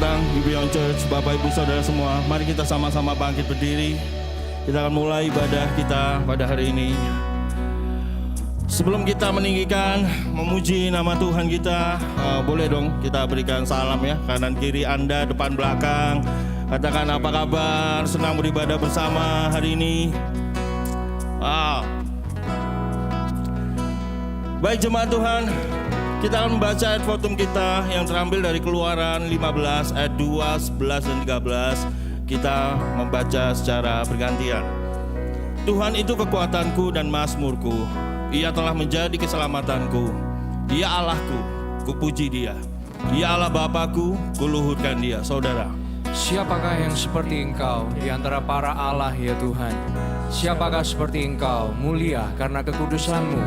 datang di Beyond Church, Bapak Ibu Saudara semua. Mari kita sama-sama bangkit berdiri. Kita akan mulai ibadah kita pada hari ini. Sebelum kita meninggikan, memuji nama Tuhan kita, boleh dong kita berikan salam ya, kanan kiri Anda, depan belakang. Katakan apa kabar, senang beribadah bersama hari ini. Wow. Baik jemaat Tuhan, kita akan membaca ayat fotum kita yang terambil dari Keluaran 15 ayat 2, 11 dan 13. Kita membaca secara bergantian. Tuhan itu kekuatanku dan mazmurku. Ia telah menjadi keselamatanku. Dia Allahku, kupuji Dia. Dia Allah Bapakku, kuluhurkan Dia. Saudara, siapakah yang seperti Engkau di antara para Allah ya Tuhan? Siapakah seperti Engkau, mulia karena kekudusan-Mu,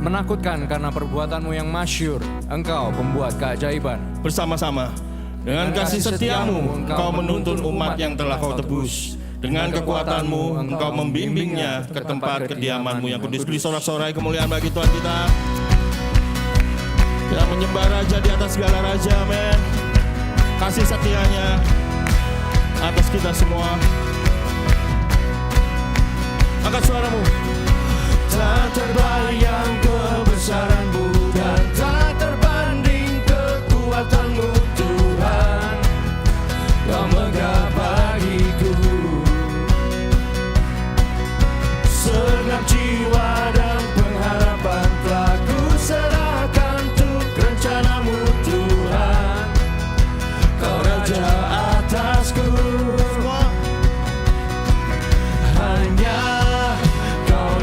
menakutkan karena perbuatanmu yang masyhur. Engkau pembuat keajaiban. bersama-sama dengan kasih setiamu Engkau menuntun umat yang telah Kau tebus. Dengan kekuatanmu Engkau membimbingnya ke tempat kediaman-Mu yang kudus. Beri sorak-sorai kemuliaan bagi Tuhan kita. Kita menyembah Raja di atas segala raja, amin. Kasih setianya atas kita semua. Angkat suaramu. Tak terbayang kebesaran-Mu dan tak terbanding kekuatan-Mu, Tuhan. Kau megah bagiku, segenap jiwa dan pengharapan telah ku serahkan untuk rencana-Mu, Tuhan. Kau Raja atasku, hanya Kau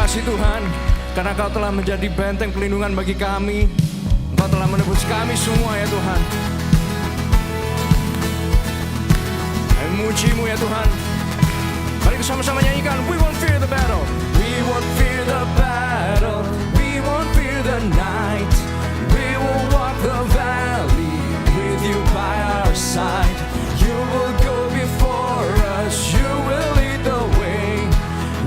kasih Tuhan, karena Kau telah menjadi benteng pelindungan bagi kami. Engkau telah menebus kami semua ya Tuhan. Kami memuji-Mu ya Tuhan. Mari kita sama-sama nyanyikan. We won't fear the battle. We won't fear the battle. We won't fear the night. We will walk the valley with You by our side. You will go before us. You will lead the way.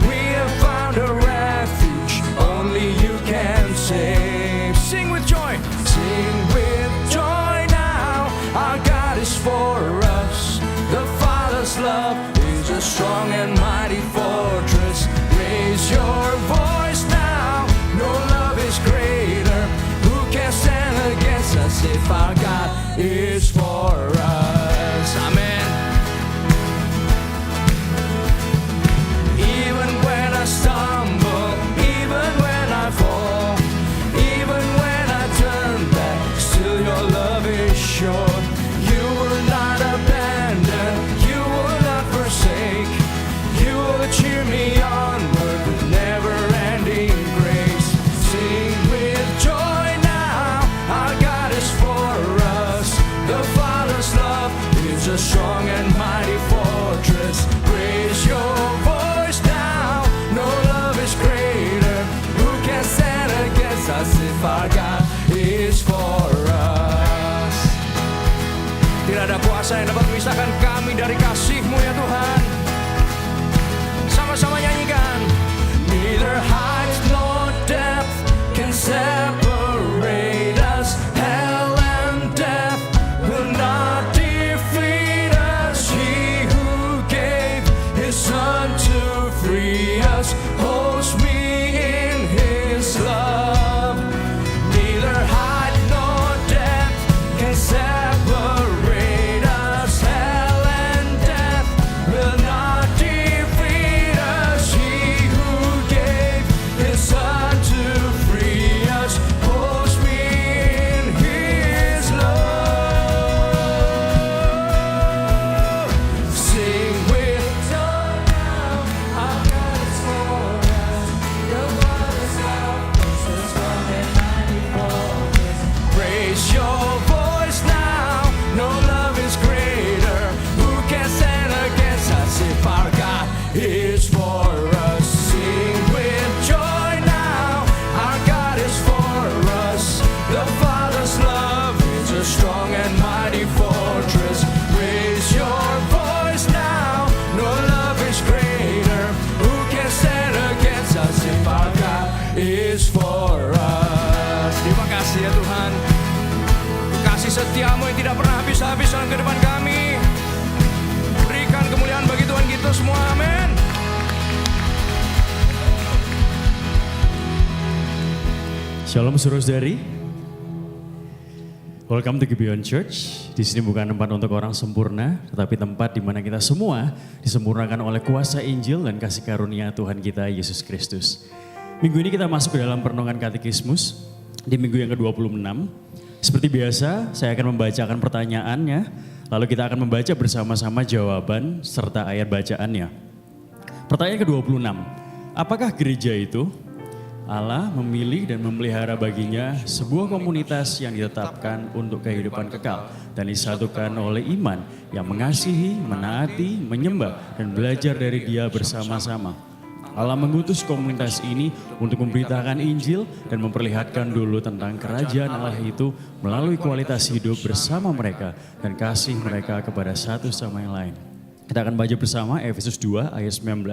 We have found a refuge only You can save. Sing with joy. Sing with joy now. Our God is for us. The Father's love is a strong and mighty fortress. Raise your voice now. No love is greater. Who can stand against us if our God is for us? Amen. Even when I stumble, even when I fall, even when I turn back, still Your love is sure. You will not abandon, You will not forsake. You will cheer me onward with never-ending grace. Sing with joy now, our God is for us. The Father's love is a strong and mighty fortress. Raise your voice now, no love is greater. Who can stand against us if our God is for us? Tidak ada kuasa yang dapat memisahkan kami dari kasih-Mu ya Tuhan. Sama-sama nyanyikan. Neither height nor depth can separate us. Hell and death will not defeat us. He who gave His Son to free us holds me in His love. Neither height nor depth can separate us. Hell and death will not defeat us. He who gave His Son to free us holds me in His love. Sing with joy now, our God is for us. The Father's love is a strong and mighty fortress. Raise your voice now, no love is greater. Who can stand against us if our God is for us? Sing with joy now, our God is for us. The Father's love is a strong and mighty fortress. Raise your voice now, no love is greater. Who can stand against us if our God is for us? Terima kasih ya Tuhan. Kasih setia-Mu yang tidak pernah habis-habis dalam kehidupan kami. Berikan kemuliaan bagi Tuhan kita semua, amin. Shalom saudara-saudari. Welcome to Gibeon Church. Di sini bukan tempat untuk orang sempurna, tetapi tempat di mana kita semua disempurnakan oleh kuasa Injil dan kasih karunia Tuhan kita Yesus Kristus. Minggu ini kita masuk ke dalam perenungan katekismus di minggu yang ke-26. Seperti biasa, saya akan membacakan pertanyaannya, lalu kita akan membaca bersama-sama jawaban serta ayat bacaannya. Pertanyaan ke-26, apakah gereja itu? Allah memilih dan memelihara baginya sebuah komunitas yang ditetapkan untuk kehidupan kekal dan disatukan oleh iman yang mengasihi, menaati, menyembah, dan belajar dari Dia bersama-sama. Allah mengutus komunitas ini untuk memberitakan Injil dan memperlihatkan dulu tentang kerajaan Allah itu melalui kualitas hidup bersama mereka dan kasih mereka kepada satu sama yang lain. Kita akan baca bersama Efesus 2 ayat 19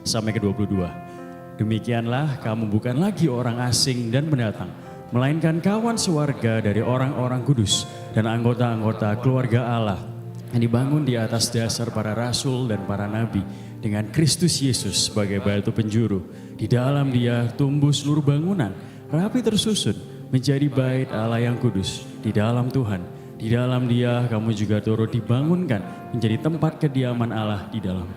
sampai ke 22. Demikianlah kamu bukan lagi orang asing dan pendatang, melainkan kawan sewarga dari orang-orang kudus dan anggota-anggota keluarga Allah yang dibangun di atas dasar para rasul dan para nabi dengan Kristus Yesus sebagai batu penjuru. Di dalam Dia tumbuh seluruh bangunan, rapi tersusun menjadi bait Allah yang kudus di dalam Tuhan. Di dalam Dia kamu juga turut dibangunkan menjadi tempat kediaman Allah di dalam.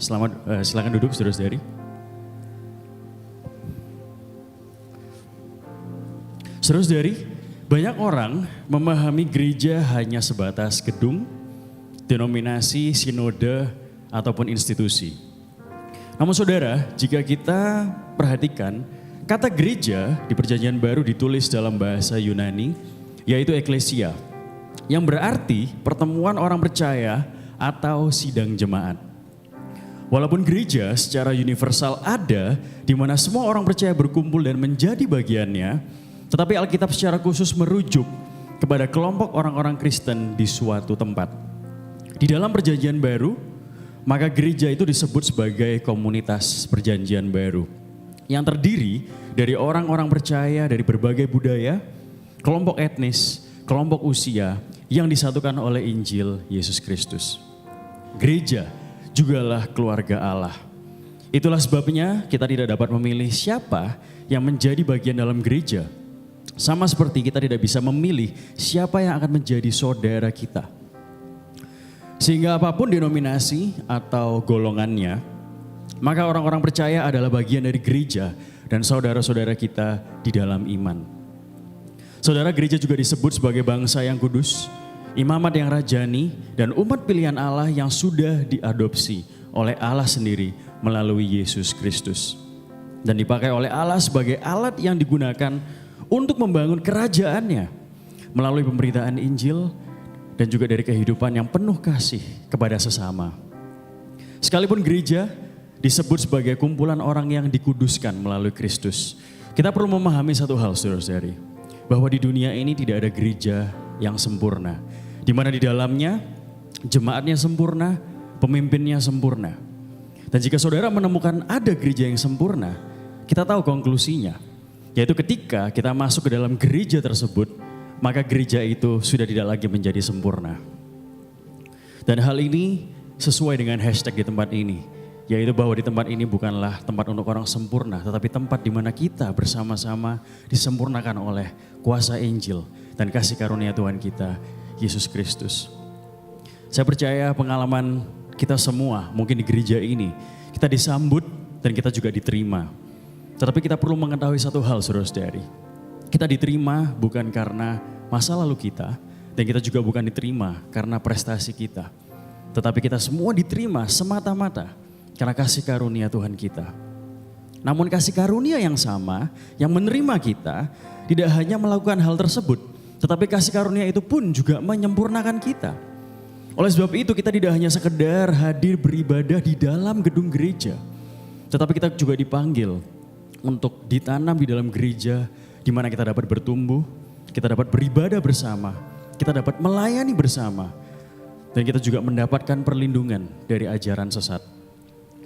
Silakan duduk saudara-saudari. Saudara-saudari, banyak orang memahami gereja hanya sebatas gedung, denominasi, sinode, ataupun institusi. Namun saudara, jika kita perhatikan, kata gereja di Perjanjian Baru ditulis dalam bahasa Yunani, yaitu eklesia, yang berarti pertemuan orang percaya atau sidang jemaat. Walaupun gereja secara universal ada di mana semua orang percaya berkumpul dan menjadi bagiannya, tetapi Alkitab secara khusus merujuk kepada kelompok orang-orang Kristen di suatu tempat. Di dalam Perjanjian Baru, maka gereja itu disebut sebagai komunitas Perjanjian Baru yang terdiri dari orang-orang percaya dari berbagai budaya, kelompok etnis, kelompok usia yang disatukan oleh Injil Yesus Kristus. Gereja jugalah keluarga Allah. Itulah sebabnya kita tidak dapat memilih siapa yang menjadi bagian dalam gereja. Sama seperti kita tidak bisa memilih siapa yang akan menjadi saudara kita. Sehingga apapun denominasi atau golongannya, maka orang-orang percaya adalah bagian dari gereja dan saudara-saudara kita di dalam iman. Saudara, gereja juga disebut sebagai bangsa yang kudus, imamat yang rajani, dan umat pilihan Allah yang sudah diadopsi oleh Allah sendiri melalui Yesus Kristus. Dan dipakai oleh Allah sebagai alat yang digunakan untuk membangun kerajaannya melalui pemberitaan Injil dan juga dari kehidupan yang penuh kasih kepada sesama. Sekalipun gereja disebut sebagai kumpulan orang yang dikuduskan melalui Kristus, kita perlu memahami satu hal, saudara-saudari, bahwa di dunia ini tidak ada gereja yang sempurna, di mana di dalamnya jemaatnya sempurna, pemimpinnya sempurna. Dan jika saudara menemukan ada gereja yang sempurna, kita tahu konklusinya, yaitu ketika kita masuk ke dalam gereja tersebut, maka gereja itu sudah tidak lagi menjadi sempurna. Dan hal ini sesuai dengan hashtag di tempat ini, yaitu bahwa di tempat ini bukanlah tempat untuk orang sempurna, tetapi tempat di mana kita bersama-sama disempurnakan oleh kuasa Injil dan kasih karunia Tuhan kita, Yesus Kristus. Saya percaya pengalaman kita semua, mungkin di gereja ini, kita disambut dan kita juga diterima. Tetapi kita perlu mengetahui satu hal, saudara-saudari. Kita diterima bukan karena masa lalu kita, dan kita juga bukan diterima karena prestasi kita. Tetapi kita semua diterima semata-mata karena kasih karunia Tuhan kita. Namun kasih karunia yang sama, yang menerima kita, tidak hanya melakukan hal tersebut, tetapi kasih karunia itu pun juga menyempurnakan kita. Oleh sebab itu kita tidak hanya sekedar hadir beribadah di dalam gedung gereja, tetapi kita juga dipanggil untuk ditanam di dalam gereja, di mana kita dapat bertumbuh, kita dapat beribadah bersama, kita dapat melayani bersama, dan kita juga mendapatkan perlindungan dari ajaran sesat.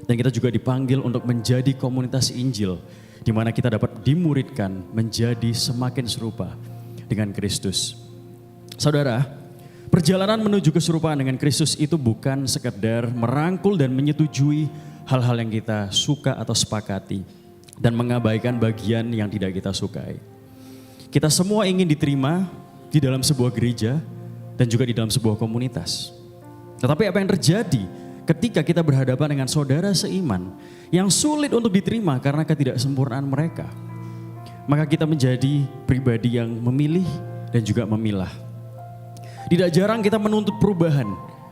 Dan kita juga dipanggil untuk menjadi komunitas Injil, di mana kita dapat dimuridkan menjadi semakin serupa dengan Kristus. Saudara, perjalanan menuju keserupaan dengan Kristus itu bukan sekedar merangkul dan menyetujui hal-hal yang kita suka atau sepakati, dan mengabaikan bagian yang tidak kita sukai. Kita semua ingin diterima di dalam sebuah gereja dan juga di dalam sebuah komunitas. Tetapi apa yang terjadi ketika kita berhadapan dengan saudara seiman yang sulit untuk diterima karena ketidaksempurnaan mereka? Maka kita menjadi pribadi yang memilih dan juga memilah. Tidak jarang kita menuntut perubahan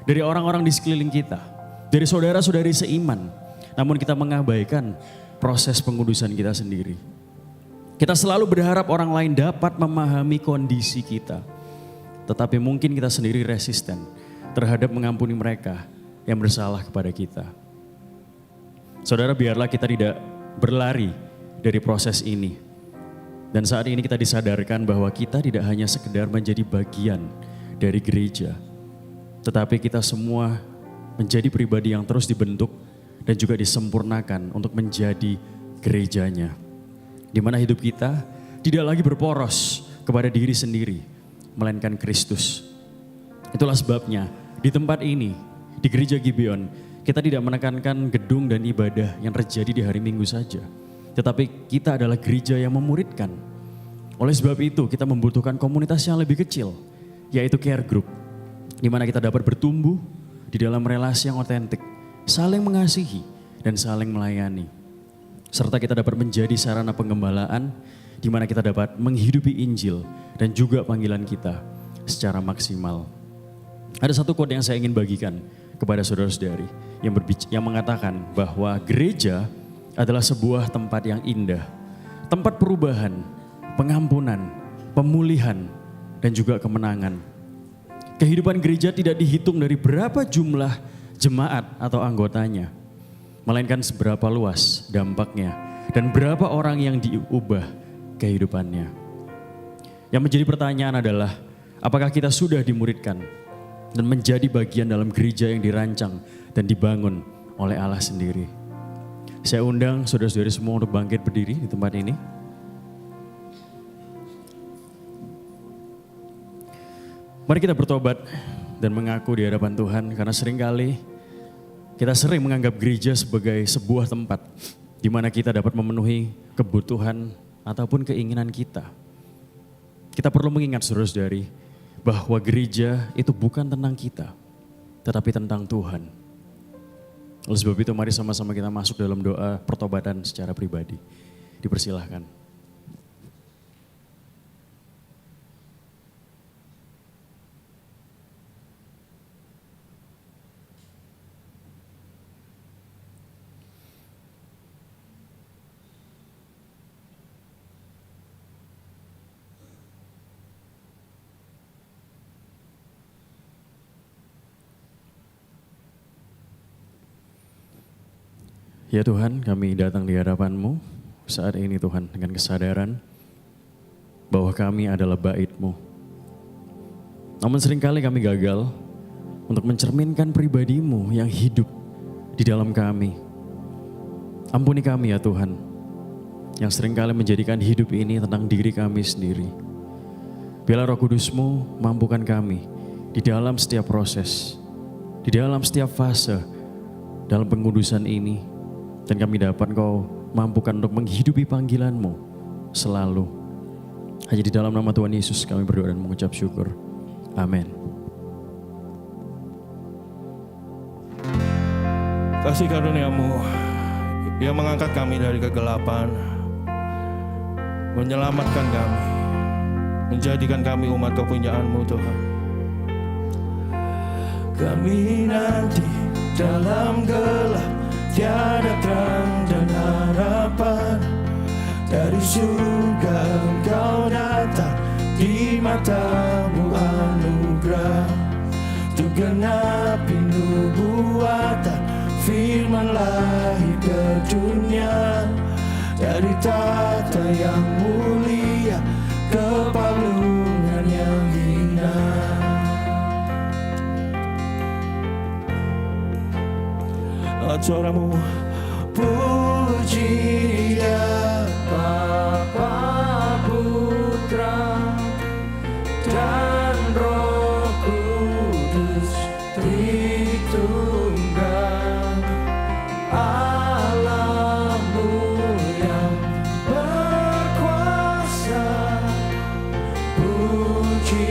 dari orang-orang di sekeliling kita, dari saudara-saudari seiman. Namun kita mengabaikan proses pengudusan kita sendiri. Kita selalu berharap orang lain dapat memahami kondisi kita. Tetapi mungkin kita sendiri resisten terhadap mengampuni mereka yang bersalah kepada kita. Saudara, biarlah kita tidak berlari dari proses ini. Dan saat ini kita disadarkan bahwa kita tidak hanya sekedar menjadi bagian dari gereja, tetapi kita semua menjadi pribadi yang terus dibentuk dan juga disempurnakan untuk menjadi gerejanya. Di mana hidup kita tidak lagi berporos kepada diri sendiri, melainkan Kristus. Itulah sebabnya di tempat ini, di Gereja Gibeon, kita tidak menekankan gedung dan ibadah yang terjadi di hari Minggu saja. Tetapi kita adalah gereja yang memuridkan. Oleh sebab itu kita membutuhkan komunitas yang lebih kecil, yaitu care group. Di mana kita dapat bertumbuh di dalam relasi yang otentik, saling mengasihi dan saling melayani. Serta kita dapat menjadi sarana penggembalaan di mana kita dapat menghidupi Injil dan juga panggilan kita secara maksimal. Ada satu quote yang saya ingin bagikan kepada saudara-saudari yang mengatakan bahwa gereja adalah sebuah tempat yang indah, tempat perubahan, pengampunan, pemulihan, dan juga kemenangan. Kehidupan gereja tidak dihitung dari berapa jumlah jemaat atau anggotanya, melainkan seberapa luas dampaknya dan berapa orang yang diubah kehidupannya. Yang menjadi pertanyaan adalah, apakah kita sudah dimuridkan dan menjadi bagian dalam gereja yang dirancang dan dibangun oleh Allah sendiri? Saya undang saudara-saudari semua untuk bangkit berdiri di tempat ini. Mari kita bertobat dan mengaku di hadapan Tuhan, karena seringkali kita sering menganggap gereja sebagai sebuah tempat di mana kita dapat memenuhi kebutuhan ataupun keinginan kita. Kita perlu mengingat saudara-saudari bahwa gereja itu bukan tentang kita, tetapi tentang Tuhan. Oleh sebab itu mari sama-sama kita masuk dalam doa pertobatan secara pribadi. Dipersilahkan. Ya Tuhan, kami datang di hadapan-Mu saat ini Tuhan dengan kesadaran bahwa kami adalah bait-Mu. Namun seringkali kami gagal untuk mencerminkan pribadi-Mu yang hidup di dalam kami. Ampuni kami ya Tuhan, yang seringkali menjadikan hidup ini tentang diri kami sendiri. Biarlah Roh Kudus-Mu mampukan kami di dalam setiap proses, di dalam setiap fase dalam pengudusan ini. Dan kami dapat Kau mampukan untuk menghidupi panggilan-Mu selalu. Hanya di dalam nama Tuhan Yesus kami berdoa dan mengucap syukur. Amin. Kasih karunia-Mu yang mengangkat kami dari kegelapan, menyelamatkan kami, menjadikan kami umat kepunyaan-Mu Tuhan. Kami nanti dalam gelap, tiada terang dan harapan. Dari surga Engkau datang, di mata-Mu anugerah. Untuk genapi nubuatan, firman lahir ke dunia. Dari tata yang mulia ke palungan yang hina. Suara-Mu, puji Dia Bapa, Putra dan Roh Kudus, Tritunggal. Allah-Mu yang berkuasa, puji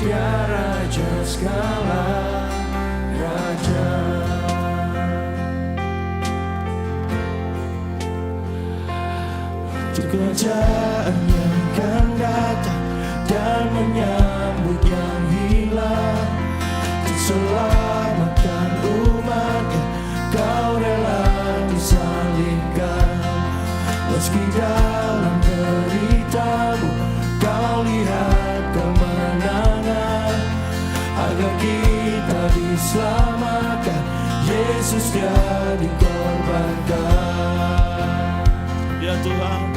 Dia Raja segala raja. Kerajaan yang akan datang dan menyambut yang hilang, untuk selamatkan umat-Nya Kau rela disalibkan. Meski dalam derita-Mu Kau lihat kemenangan, agar kita diselamatkan. Yesus Dia dikorbankan. Ya Tuhan,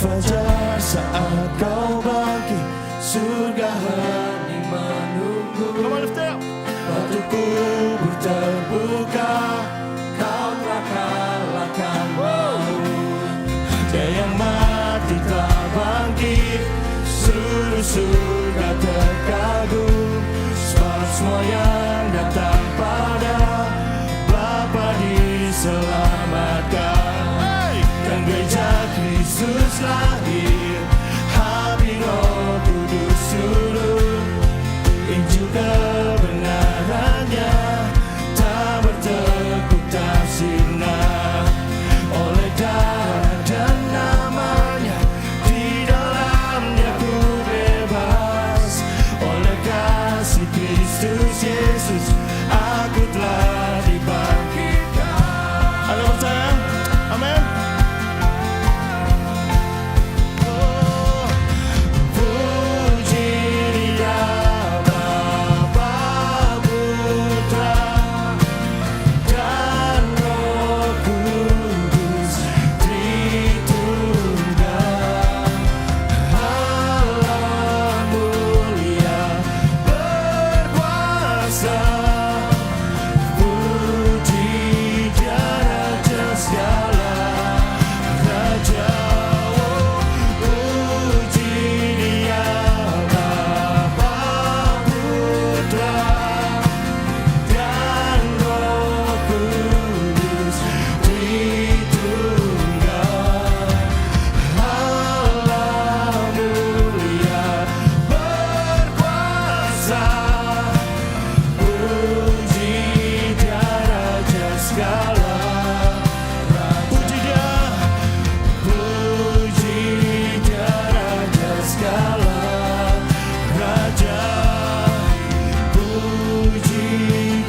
fajar saat Kau bangkit, surga hening menunggu. Batu kubur terbuka, Kau telah kalahkan maut. Dia yang mati telah bangkit, terkagum, sebab semua yang datang pada Bapa diselamatkan. Dan gereja Kristus lahir, habis Roh Kudus turun, Injil kebenarannya tak bertekuk tak sirna. Oleh darah dan namanya, di dalamnya ku bebas. Oleh kasih Kristus Yesus, aku telah dibangkitkan. Anda percaya? Amin. Puji Dia Bapa, Putra, dan Roh Kudus, Tritunggal. Allah mulia berkuasa. Puji Dia Raja segala raja. Puji Dia Bapa, Putra, dan Roh Kudus, Tritunggal. Allah mulia berkuasa. Puji Dia Raja segala Puji Dia. Puji Dia Raja segala raja. Puji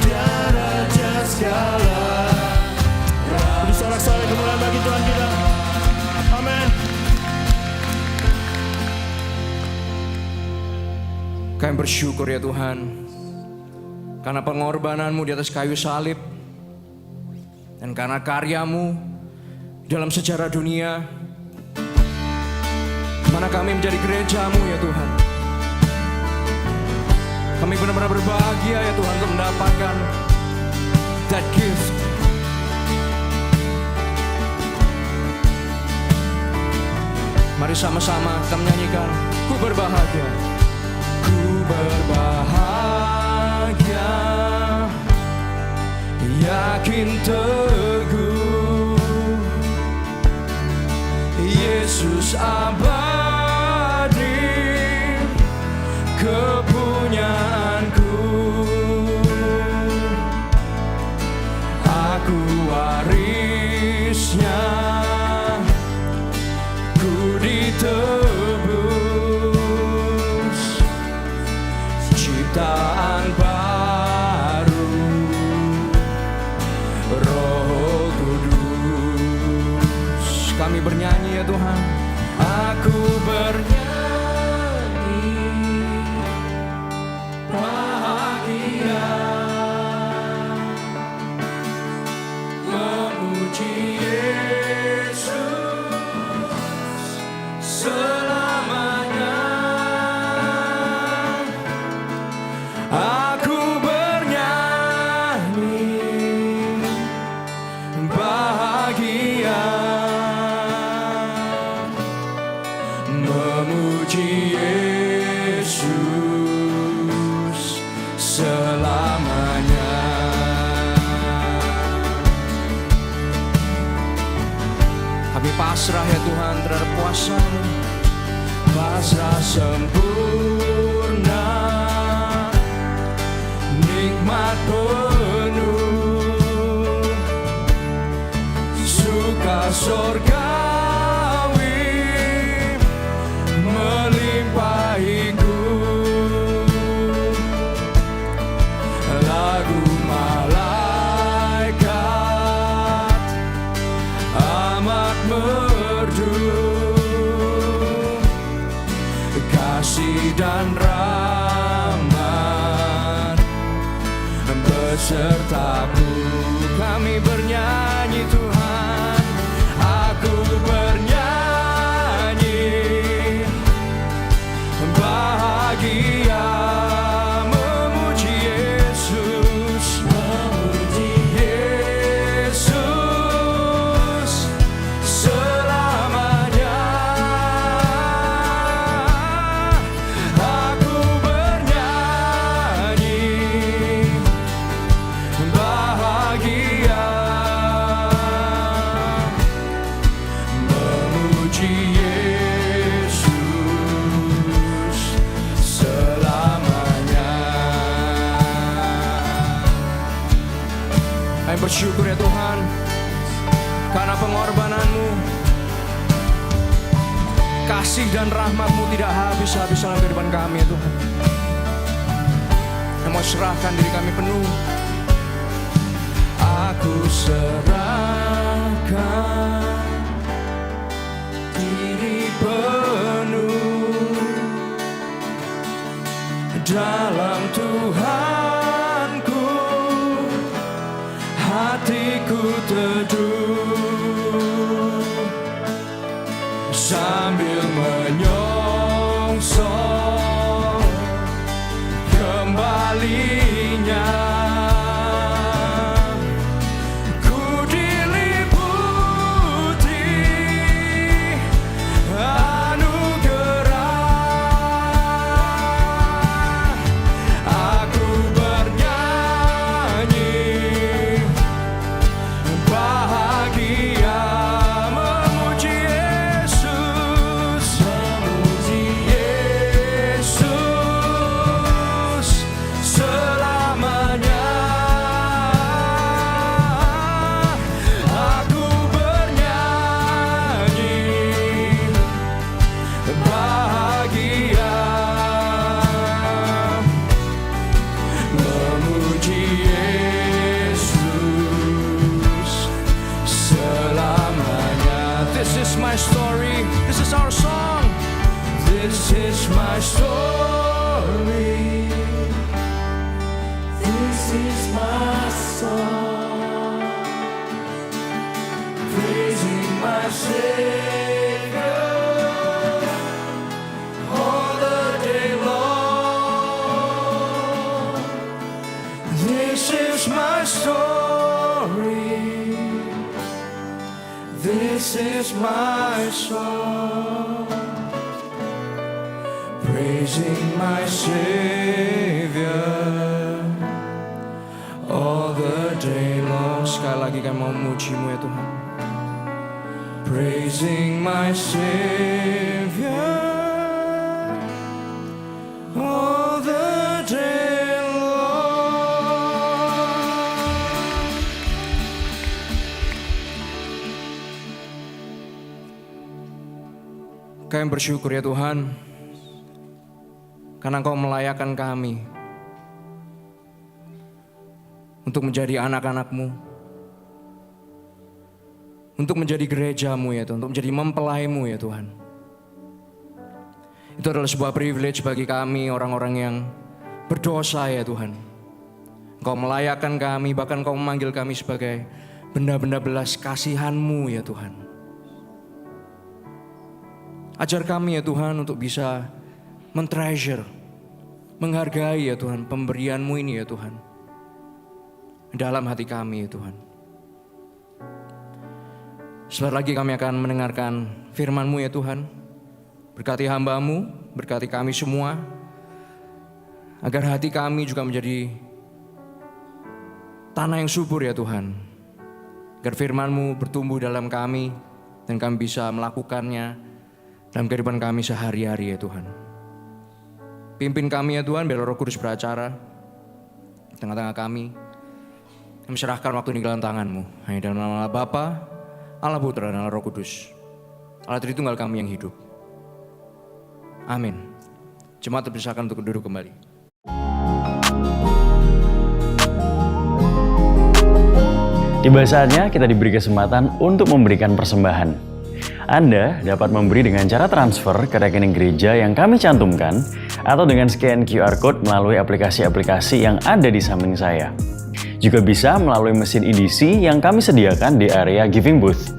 Dia Raja segala Beri sorak-sorai kemuliaan bagi Tuhan kita. Amin. Kami bersyukur ya Tuhan, karena pengorbananmu di atas kayu salib, dan karena karyamu dalam sejarah dunia, mana kami menjadi gerejamu ya Tuhan. Kami benar-benar berbahagia ya Tuhan untuk mendapatkan that gift. Mari sama-sama kita menyanyikan, ku berbahagia. Ku berbahagia, yakin teguh, Yesus abadi, kepunyaanku. Aku warisnya, ku ditebus, ciptaan baru, Roh Kudus. Kami bernyanyi ya Tuhan, aku bernyanyi bahagia, memuji Yesus selamanya. Aku bernyanyi bahagia, memuji Yesus selamanya. Kami pasrah ya Tuhan terhadap kuasa-Mu, pasrah sempurna, nikmat penuh, suka sorgawi melimpahiku. Lagu malaikat amat merdu, kasih dan rahmat besertaku. Kami bernyanyi Tuhan, aku bernyanyi bahagia, memuji Yesus, memuji Yesus selamanya. Aku bersyukur ya Tuhan, karena pengorbanan-Mu, kasih dan rahmat-Mu tidak habis-habis dalam kehidupan kami ya Tuhan. Kami mau serahkan diri kami penuh. Aku serahkan diri penuh dalam Tuhanku, hatiku teduh sambil menyongsong kembalinya. Ku diliputi anugerah, aku bernyanyi bahagia memuji Yesus, selamanya. Aku bernyanyi bahagia memuji Yesus selamanya. This is my story. This is our song. This is my story. This is my song. Praising my Savior all the day long. This is my story. This is my song. Praising my Savior all the day long. Sekali lagi kami mau memuji-Mu ya Tuhan. Praising my Savior all the day long. Kami bersyukur ya Tuhan, karena Engkau melayakkan kami untuk menjadi anak-anak-Mu, untuk menjadi gereja-Mu ya Tuhan, untuk menjadi mempelai-Mu ya Tuhan. Itu adalah sebuah privilege bagi kami, orang-orang yang berdosa ya Tuhan. Engkau melayakkan kami, bahkan Engkau memanggil kami sebagai benda-benda belas kasihan-Mu ya Tuhan. Ajar kami ya Tuhan untuk bisa men-treasure, menghargai ya Tuhan pemberian-Mu ini ya Tuhan dalam hati kami ya Tuhan. Sebentar lagi kami akan mendengarkan firman-Mu ya Tuhan. Berkati hamba-Mu, berkati kami semua, agar hati kami juga menjadi tanah yang subur ya Tuhan. Agar firman-Mu bertumbuh dalam kami dan kami bisa melakukannya dalam kehidupan kami sehari-hari ya Tuhan. Pimpin kami ya Tuhan, biar Roh Kudus beracara di tengah-tengah kami. Kami serahkan waktu ini dalam tangan-Mu. Hanya dalam nama Allah Bapa, Allah Putra dan Allah Roh Kudus, Allah Tritunggal kami yang hidup. Amin. Jemaat dipersilakan untuk duduk kembali. Tiba saatnya kita diberi kesempatan untuk memberikan persembahan. Anda dapat memberi dengan cara transfer ke rekening gereja yang kami cantumkan atau dengan scan QR Code melalui aplikasi-aplikasi yang ada di samping saya. Juga bisa melalui mesin EDC yang kami sediakan di area Giving Booth.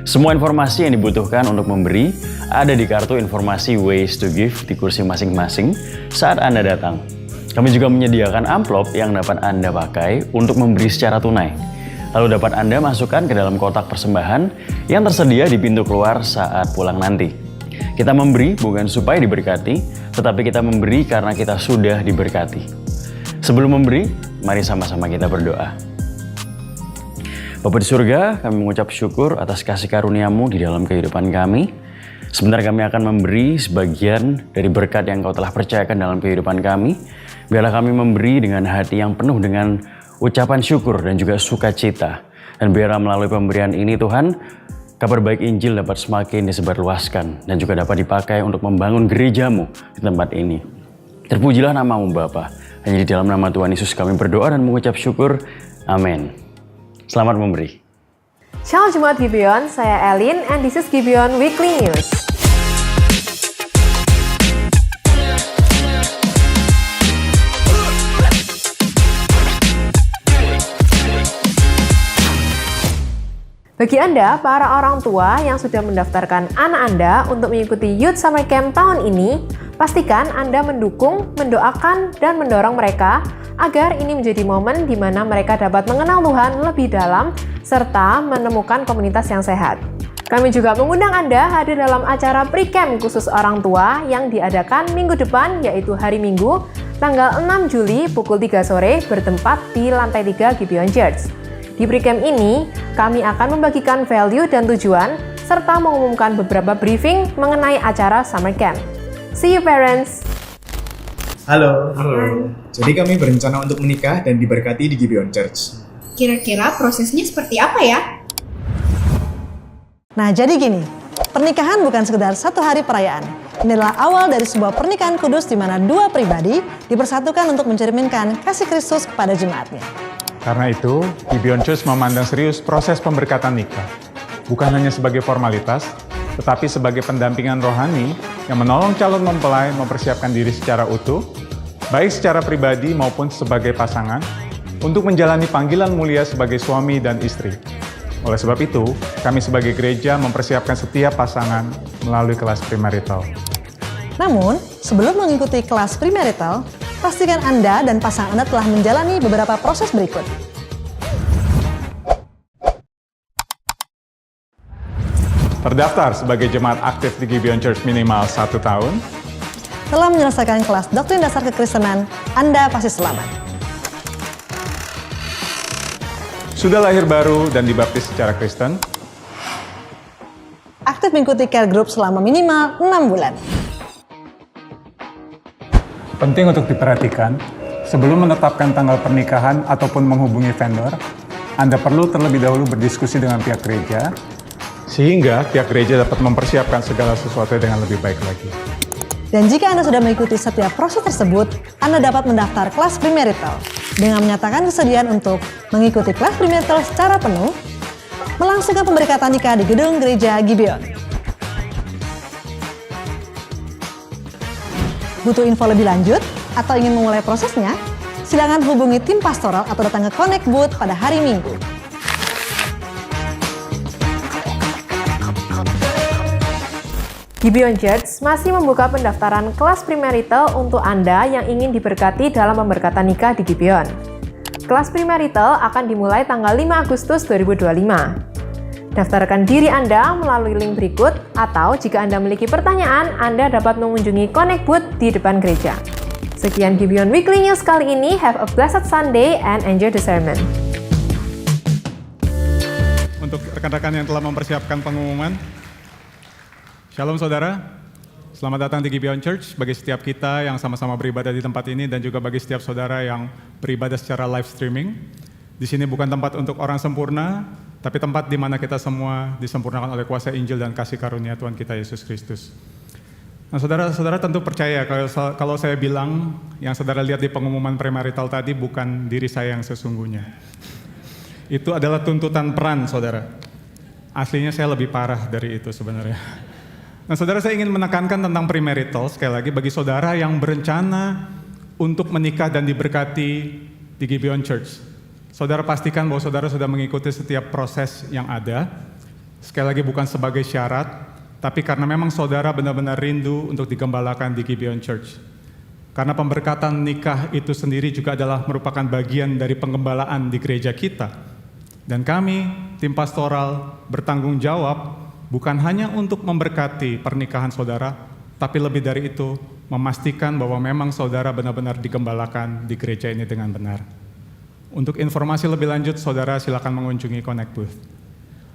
Semua informasi yang dibutuhkan untuk memberi ada di kartu informasi Ways to Give di kursi masing-masing saat Anda datang. Kami juga menyediakan amplop yang dapat Anda pakai untuk memberi secara tunai. Lalu dapat Anda masukkan ke dalam kotak persembahan yang tersedia di pintu keluar saat pulang nanti. Kita memberi bukan supaya diberkati, tetapi kita memberi karena kita sudah diberkati. Sebelum memberi, mari sama-sama kita berdoa. Bapa di surga, kami mengucap syukur atas kasih karunia-Mu di dalam kehidupan kami. Sebentar kami akan memberi sebagian dari berkat yang Kau telah percayakan dalam kehidupan kami. Biarlah kami memberi dengan hati yang penuh dengan ucapan syukur dan juga sukacita. Dan biarlah melalui pemberian ini Tuhan, kabar baik Injil dapat semakin disebarluaskan dan juga dapat dipakai untuk membangun gereja-Mu di tempat ini. Terpujilah nama-Mu Bapa. Hanya di dalam nama Tuhan Yesus kami berdoa dan mengucap syukur. Amin. Selamat memberi. Shalom Jemaat Gibeon, saya Elin and this is Gibeon Weekly News. Bagi Anda, para orang tua yang sudah mendaftarkan anak Anda untuk mengikuti Youth Summer Camp tahun ini, pastikan Anda mendukung, mendoakan, dan mendorong mereka agar ini menjadi momen di mana mereka dapat mengenal Tuhan lebih dalam serta menemukan komunitas yang sehat. Kami juga mengundang Anda hadir dalam acara pre-camp khusus orang tua yang diadakan minggu depan, yaitu hari Minggu, tanggal 6 Juli pukul 3 sore bertempat di lantai 3 Gibeon Church. Di pre-camp ini, kami akan membagikan value dan tujuan, serta mengumumkan beberapa briefing mengenai acara Summer Camp. See you parents! Halo. Jadi kami berencana untuk menikah dan diberkati di Gibeon Church. Kira-kira prosesnya seperti apa ya? Nah, jadi gini, pernikahan bukan sekedar satu hari perayaan. Ini adalah awal dari sebuah pernikahan kudus di mana dua pribadi dipersatukan untuk mencerminkan kasih Kristus kepada jemaatnya. Karena itu, Gibeon Church memandang serius proses pemberkatan nikah. Bukan hanya sebagai formalitas, tetapi sebagai pendampingan rohani yang menolong calon mempelai mempersiapkan diri secara utuh, baik secara pribadi maupun sebagai pasangan, untuk menjalani panggilan mulia sebagai suami dan istri. Oleh sebab itu, kami sebagai gereja mempersiapkan setiap pasangan melalui kelas premarital. Namun, sebelum mengikuti kelas premarital, pastikan Anda dan pasangan Anda telah menjalani beberapa proses berikut. Terdaftar sebagai jemaat aktif di Gibeon Church minimal 1 tahun. Telah menyelesaikan kelas doktrin dasar kekristenan, Anda pasti selamat. Sudah lahir baru dan dibaptis secara Kristen. Aktif mengikuti care group selama minimal 6 bulan. Penting untuk diperhatikan, sebelum menetapkan tanggal pernikahan ataupun menghubungi vendor, Anda perlu terlebih dahulu berdiskusi dengan pihak gereja, sehingga pihak gereja dapat mempersiapkan segala sesuatu dengan lebih baik lagi. Dan jika Anda sudah mengikuti setiap proses tersebut, Anda dapat mendaftar kelas premarital dengan menyatakan kesediaan untuk mengikuti kelas premarital secara penuh, melangsungkan pemberkatan nikah di gedung gereja Gibeon. Butuh info lebih lanjut atau ingin memulai prosesnya? Silakan hubungi tim pastoral atau datang ke Connect Booth pada hari Minggu. Gibeon Church masih membuka pendaftaran kelas premarital untuk Anda yang ingin diberkati dalam pemberkatan nikah di Gibeon. Kelas premarital akan dimulai tanggal 5 Agustus 2025. Daftarkan diri Anda melalui link berikut, atau jika Anda memiliki pertanyaan, Anda dapat mengunjungi Connect Booth di depan gereja. Sekian Gibeon Weekly News kali ini. Have a blessed Sunday and enjoy the sermon. Untuk rekan-rekan yang telah mempersiapkan pengumuman, Shalom saudara, selamat datang di Gibeon Church bagi setiap kita yang sama-sama beribadah di tempat ini dan juga bagi setiap saudara yang beribadah secara live streaming. Di sini bukan tempat untuk orang sempurna, tapi tempat di mana kita semua disempurnakan oleh kuasa Injil dan kasih karunia Tuhan kita Yesus Kristus. Nah, saudara-saudara tentu percaya kalau saya bilang yang saudara lihat di pengumuman premarital tadi bukan diri saya yang sesungguhnya. Itu adalah tuntutan peran, saudara. Aslinya saya lebih parah dari itu sebenarnya. Nah, saudara, saya ingin menekankan tentang premarital sekali lagi bagi saudara yang berencana untuk menikah dan diberkati di Gibeon Church. Saudara pastikan bahwa saudara sudah mengikuti setiap proses yang ada. Sekali lagi bukan sebagai syarat, tapi karena memang saudara benar-benar rindu untuk digembalakan di Gibeon Church. Karena pemberkatan nikah itu sendiri juga adalah merupakan bagian dari penggembalaan di gereja kita. Dan kami, tim pastoral, bertanggung jawab bukan hanya untuk memberkati pernikahan saudara, tapi lebih dari itu, memastikan bahwa memang saudara benar-benar digembalakan di gereja ini dengan benar. Untuk informasi lebih lanjut, saudara silakan mengunjungi Connect Booth.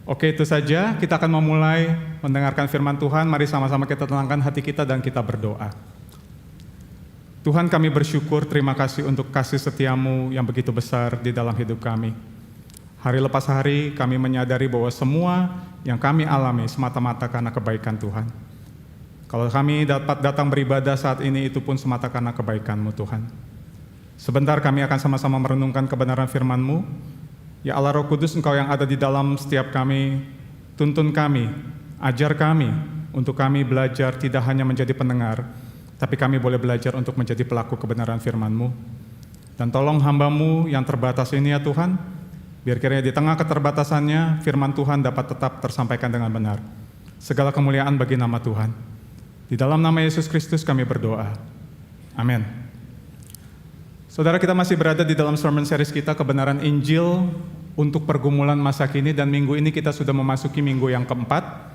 Oke, itu saja. Kita akan memulai mendengarkan firman Tuhan. Mari sama-sama kita tenangkan hati kita dan kita berdoa. Tuhan, kami bersyukur, terima kasih untuk kasih setiamu yang begitu besar di dalam hidup kami. Hari lepas hari kami menyadari bahwa semua yang kami alami semata-mata karena kebaikan Tuhan. Kalau kami dapat datang beribadah saat ini, itu pun semata karena kebaikan-Mu Tuhan. Sebentar kami akan sama-sama merenungkan kebenaran firman-Mu. Ya Allah Roh Kudus, Engkau yang ada di dalam setiap kami, tuntun kami, ajar kami, untuk kami belajar tidak hanya menjadi pendengar, tapi kami boleh belajar untuk menjadi pelaku kebenaran firman-Mu. Dan tolong hamba-Mu yang terbatas ini ya Tuhan, biar kiranya di tengah keterbatasannya, firman Tuhan dapat tetap tersampaikan dengan benar. Segala kemuliaan bagi nama Tuhan. Di dalam nama Yesus Kristus kami berdoa. Amin. Saudara, kita masih berada di dalam sermon series kita, Kebenaran Injil untuk Pergumulan Masa Kini, dan minggu ini kita sudah memasuki minggu yang keempat.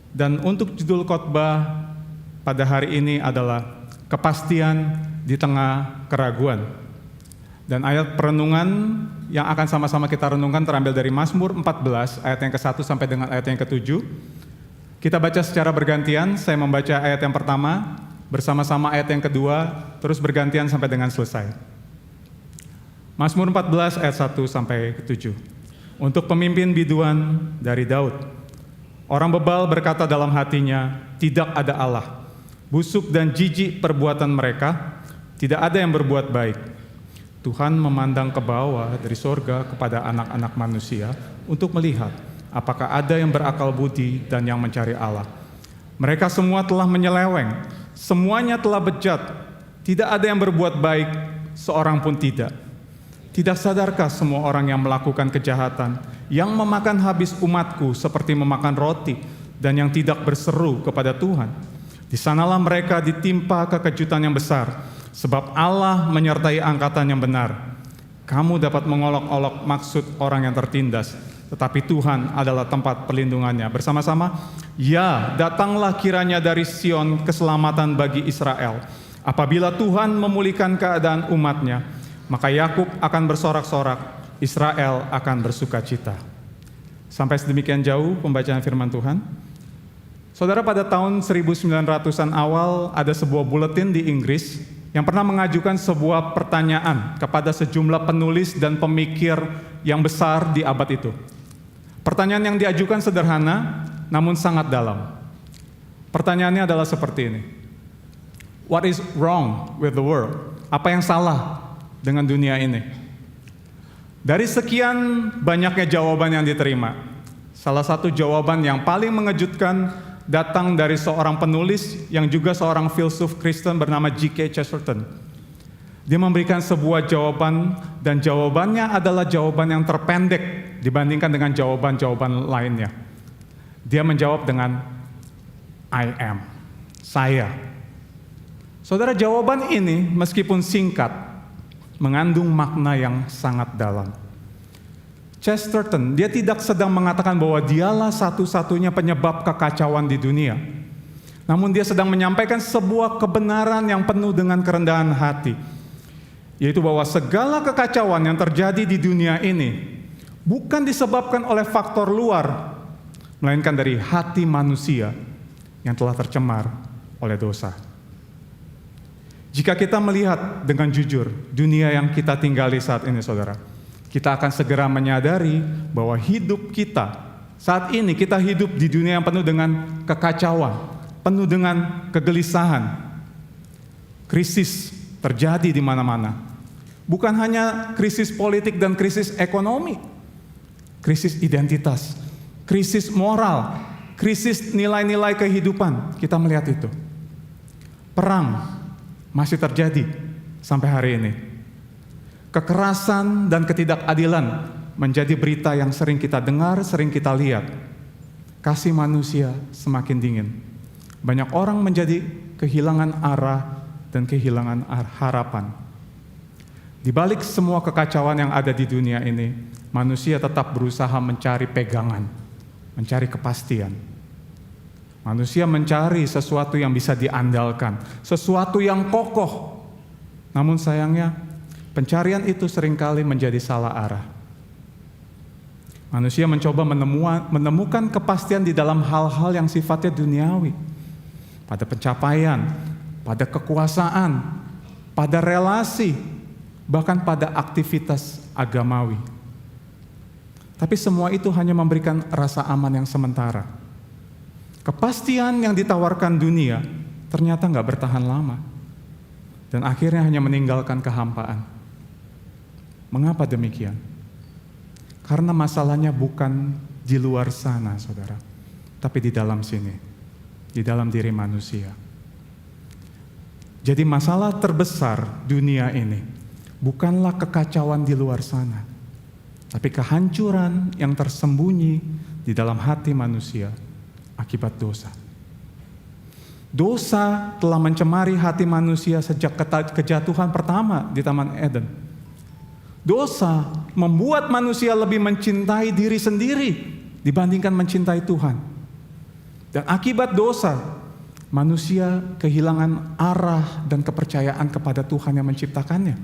Dan untuk judul khotbah pada hari ini adalah Kepastian di Tengah Keraguan. Dan ayat perenungan yang akan sama-sama kita renungkan terambil dari Mazmur 14 ayat yang ke-1 sampai dengan ayat yang ke-7. Kita baca secara bergantian, saya membaca ayat yang pertama, bersama-sama ayat yang kedua, terus bergantian sampai dengan selesai. Mazmur 14 ayat 1 sampai ke-7. Untuk pemimpin biduan dari Daud. Orang bebal berkata dalam hatinya, tidak ada Allah. Busuk dan jijik perbuatan mereka, tidak ada yang berbuat baik. Tuhan memandang ke bawah dari sorga kepada anak-anak manusia untuk melihat apakah ada yang berakal budi dan yang mencari Allah. Mereka semua telah menyeleweng, semuanya telah bejat, tidak ada yang berbuat baik, seorang pun tidak. Tidak sadarkah semua orang yang melakukan kejahatan, yang memakan habis umatku seperti memakan roti, dan yang tidak berseru kepada Tuhan? Di sanalah mereka ditimpa kekejutan yang besar, sebab Allah menyertai angkatan yang benar. Kamu dapat mengolok-olok maksud orang yang tertindas, tetapi Tuhan adalah tempat perlindungannya. Bersama-sama, ya, datanglah kiranya dari Sion keselamatan bagi Israel. Apabila Tuhan memulihkan keadaan umatnya, maka Yakub akan bersorak-sorak, Israel akan bersukacita. Sampai sedemikian jauh pembacaan firman Tuhan. Saudara, pada tahun 1900-an awal ada sebuah buletin di Inggris yang pernah mengajukan sebuah pertanyaan kepada sejumlah penulis dan pemikir yang besar di abad itu. Pertanyaan yang diajukan sederhana, namun sangat dalam. Pertanyaannya adalah seperti ini. What is wrong with the world? Apa yang salah dengan dunia ini? Dari sekian banyaknya jawaban yang diterima, salah satu jawaban yang paling mengejutkan datang dari seorang penulis yang juga seorang filsuf Kristen bernama G.K. Chesterton. Dia memberikan sebuah jawaban, dan jawabannya adalah jawaban yang terpendek dibandingkan dengan jawaban-jawaban lainnya. Dia menjawab dengan I am, saya. Saudara, jawaban ini meskipun singkat, mengandung makna yang sangat dalam. Chesterton, dia tidak sedang mengatakan bahwa dialah satu-satunya penyebab kekacauan di dunia. Namun dia sedang menyampaikan sebuah kebenaran yang penuh dengan kerendahan hati. Yaitu bahwa segala kekacauan yang terjadi di dunia ini bukan disebabkan oleh faktor luar, melainkan dari hati manusia yang telah tercemar oleh dosa. Jika kita melihat dengan jujur dunia yang kita tinggali saat ini, saudara, kita akan segera menyadari bahwa hidup kita saat ini, kita hidup di dunia yang penuh dengan kekacauan, penuh dengan kegelisahan. Krisis terjadi di mana-mana. Bukan hanya krisis politik dan krisis ekonomi, krisis identitas, krisis moral, krisis nilai-nilai kehidupan. Kita melihat itu. Perang masih terjadi sampai hari ini. Kekerasan dan ketidakadilan menjadi berita yang sering kita dengar, sering kita lihat. Kasih manusia semakin dingin. Banyak orang menjadi kehilangan arah dan kehilangan harapan. Di balik semua kekacauan yang ada di dunia ini, manusia tetap berusaha mencari pegangan, mencari kepastian. Manusia mencari sesuatu yang bisa diandalkan, sesuatu yang kokoh. Namun sayangnya, pencarian itu seringkali menjadi salah arah. Manusia mencoba menemukan kepastian di dalam hal-hal yang sifatnya duniawi. Pada pencapaian, pada kekuasaan, pada relasi, bahkan pada aktivitas agamawi. Tapi semua itu hanya memberikan rasa aman yang sementara. Kepastian yang ditawarkan dunia ternyata nggak bertahan lama. Dan akhirnya hanya meninggalkan kehampaan. Mengapa demikian? Karena masalahnya bukan di luar sana, saudara. Tapi di dalam sini. Di dalam diri manusia. Jadi masalah terbesar dunia ini bukanlah kekacauan di luar sana, tapi kehancuran yang tersembunyi di dalam hati manusia akibat dosa. Dosa telah mencemari hati manusia sejak kejatuhan pertama di Taman Eden. Dosa membuat manusia lebih mencintai diri sendiri dibandingkan mencintai Tuhan. Dan akibat dosa, manusia kehilangan arah dan kepercayaan kepada Tuhan yang menciptakannya.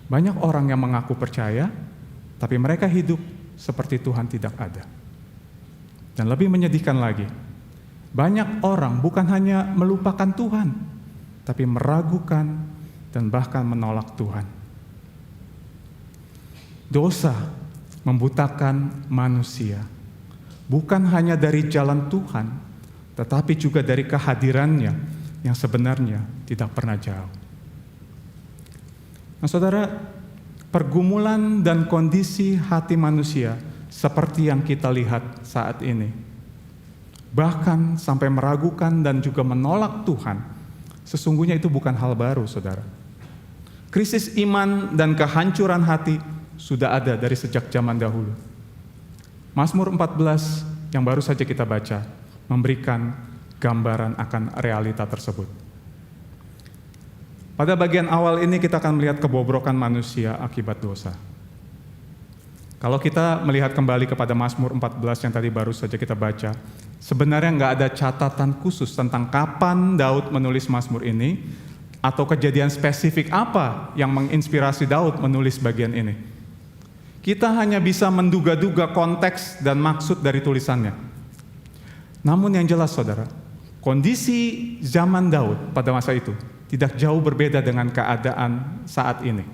Banyak orang yang mengaku percaya, tapi mereka hidup seperti Tuhan tidak ada. Dan lebih menyedihkan lagi, banyak orang bukan hanya melupakan Tuhan, tapi meragukan dan bahkan menolak Tuhan. Dosa membutakan manusia, bukan hanya dari jalan Tuhan, tetapi juga dari kehadirannya yang sebenarnya tidak pernah jauh. Nah, saudara, pergumulan dan kondisi hati manusia seperti yang kita lihat saat ini, bahkan sampai meragukan dan juga menolak Tuhan, sesungguhnya itu bukan hal baru, saudara. Krisis iman dan kehancuran hati sudah ada dari sejak zaman dahulu. Mazmur 14 yang baru saja kita baca memberikan gambaran akan realita tersebut. Pada bagian awal ini kita akan melihat kebobrokan manusia akibat dosa. Kalau kita melihat kembali kepada Mazmur 14 yang tadi baru saja kita baca, sebenarnya nggak ada catatan khusus tentang kapan Daud menulis Mazmur ini, atau kejadian spesifik apa yang menginspirasi Daud menulis bagian ini. Kita hanya bisa menduga-duga konteks dan maksud dari tulisannya. Namun yang jelas, saudara, kondisi zaman Daud pada masa itu tidak jauh berbeda dengan keadaan saat ini.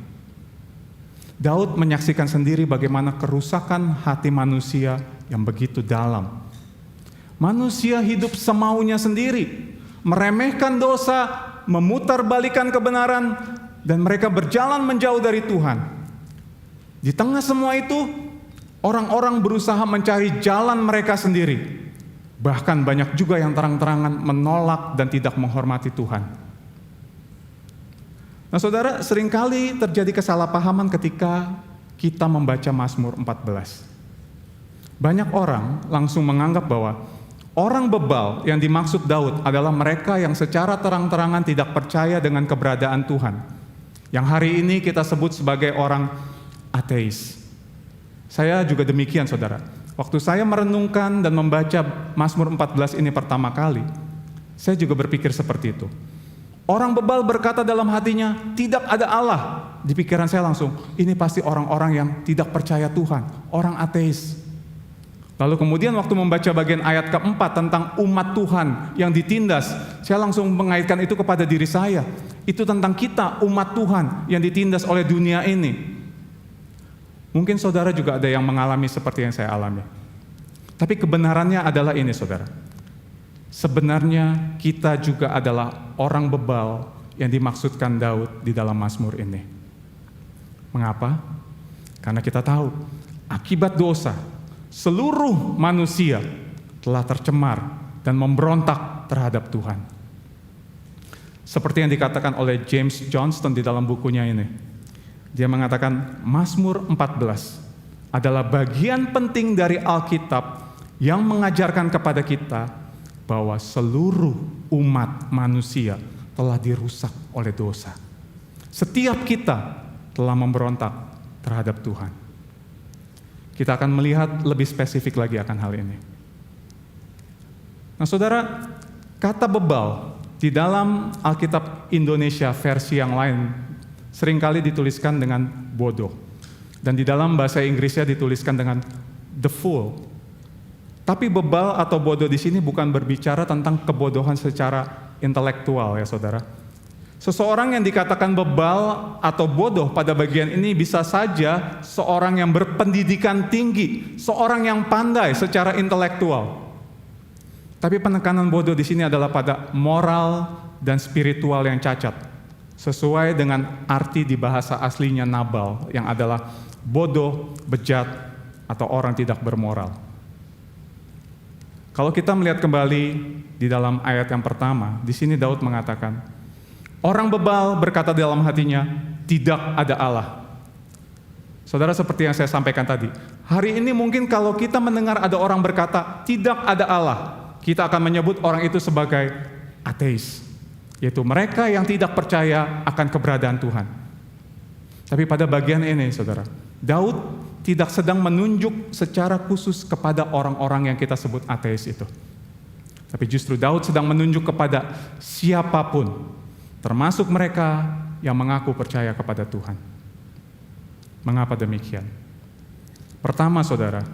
Daud menyaksikan sendiri bagaimana kerusakan hati manusia yang begitu dalam. Manusia hidup semaunya sendiri, meremehkan dosa, memutarbalikkan kebenaran, dan mereka berjalan menjauh dari Tuhan. Di tengah semua itu, orang-orang berusaha mencari jalan mereka sendiri. Bahkan banyak juga yang terang-terangan menolak dan tidak menghormati Tuhan. Nah, saudara, seringkali terjadi kesalahpahaman ketika kita membaca Mazmur 14. Banyak orang langsung menganggap bahwa orang bebal yang dimaksud Daud adalah mereka yang secara terang-terangan tidak percaya dengan keberadaan Tuhan. Yang hari ini kita sebut sebagai orang ateis. Saya juga demikian, saudara. Waktu saya merenungkan dan membaca Mazmur 14 ini pertama kali, saya juga berpikir seperti itu. Orang bebal berkata dalam hatinya, tidak ada Allah. Di pikiran saya langsung, ini pasti orang-orang yang tidak percaya Tuhan, orang ateis. Lalu kemudian waktu membaca bagian ayat keempat tentang umat Tuhan yang ditindas, saya langsung mengaitkan itu kepada diri saya. Itu tentang kita, umat Tuhan yang ditindas oleh dunia ini. Mungkin saudara juga ada yang mengalami seperti yang saya alami. Tapi kebenarannya adalah ini, saudara. Sebenarnya kita juga adalah orang bebal yang dimaksudkan Daud di dalam Mazmur ini. Mengapa? Karena kita tahu akibat dosa seluruh manusia telah tercemar dan memberontak terhadap Tuhan. Seperti yang dikatakan oleh James Johnston di dalam bukunya ini. Dia mengatakan Mazmur 14 adalah bagian penting dari Alkitab yang mengajarkan kepada kita bahwa seluruh umat manusia telah dirusak oleh dosa. Setiap kita telah memberontak terhadap Tuhan. Kita akan melihat lebih spesifik lagi akan hal ini. Nah, saudara, kata bebal di dalam Alkitab Indonesia versi yang lain seringkali dituliskan dengan bodoh. Dan di dalam bahasa Inggrisnya dituliskan dengan the fool. Tapi bebal atau bodoh di sini bukan berbicara tentang kebodohan secara intelektual, ya saudara. Seseorang yang dikatakan bebal atau bodoh pada bagian ini bisa saja seorang yang berpendidikan tinggi, seorang yang pandai secara intelektual. Tapi penekanan bodoh di sini adalah pada moral dan spiritual yang cacat, sesuai dengan arti di bahasa aslinya Nabal, yang adalah bodoh, bejat, atau orang tidak bermoral. Kalau kita melihat kembali di dalam ayat yang pertama, di sini Daud mengatakan, orang bebal berkata di dalam hatinya, tidak ada Allah. Saudara, seperti yang saya sampaikan tadi, hari ini mungkin kalau kita mendengar ada orang berkata, tidak ada Allah, kita akan menyebut orang itu sebagai ateis, yaitu mereka yang tidak percaya akan keberadaan Tuhan. Tapi pada bagian ini, saudara, Daud tidak sedang menunjuk secara khusus kepada orang-orang yang kita sebut ateis itu. Tapi justru Daud sedang menunjuk kepada siapapun, termasuk mereka yang mengaku percaya kepada Tuhan. Mengapa demikian? Pertama, saudara,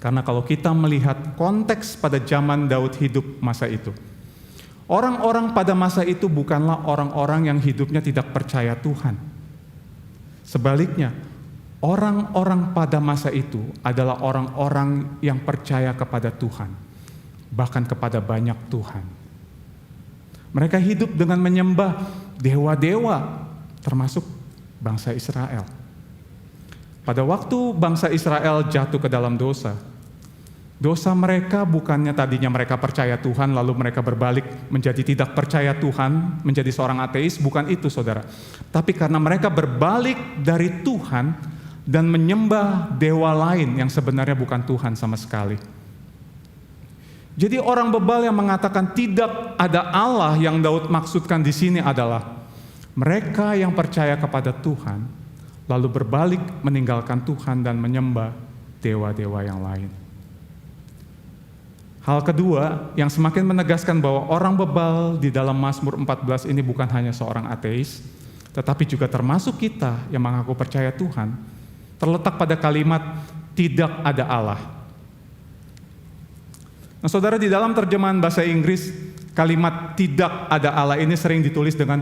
karena kalau kita melihat konteks pada zaman Daud hidup masa itu, orang-orang pada masa itu bukanlah orang-orang yang hidupnya tidak percaya Tuhan. Sebaliknya, orang-orang pada masa itu adalah orang-orang yang percaya kepada Tuhan, bahkan kepada banyak Tuhan. Mereka hidup dengan menyembah dewa-dewa, termasuk bangsa Israel. Pada waktu bangsa Israel jatuh ke dalam dosa mereka bukannya tadinya mereka percaya Tuhan, lalu mereka berbalik menjadi tidak percaya Tuhan, menjadi seorang ateis, bukan itu, saudara. Tapi karena mereka berbalik dari Tuhan dan menyembah dewa lain yang sebenarnya bukan Tuhan sama sekali. Jadi orang bebal yang mengatakan tidak ada Allah yang Daud maksudkan di sini adalah mereka yang percaya kepada Tuhan, lalu berbalik meninggalkan Tuhan dan menyembah dewa-dewa yang lain. Hal kedua yang semakin menegaskan bahwa orang bebal di dalam Mazmur 14 ini bukan hanya seorang ateis, tetapi juga termasuk kita yang mengaku percaya Tuhan, terletak pada kalimat tidak ada Allah. Nah, saudara, di dalam terjemahan bahasa Inggris, kalimat tidak ada Allah ini sering ditulis dengan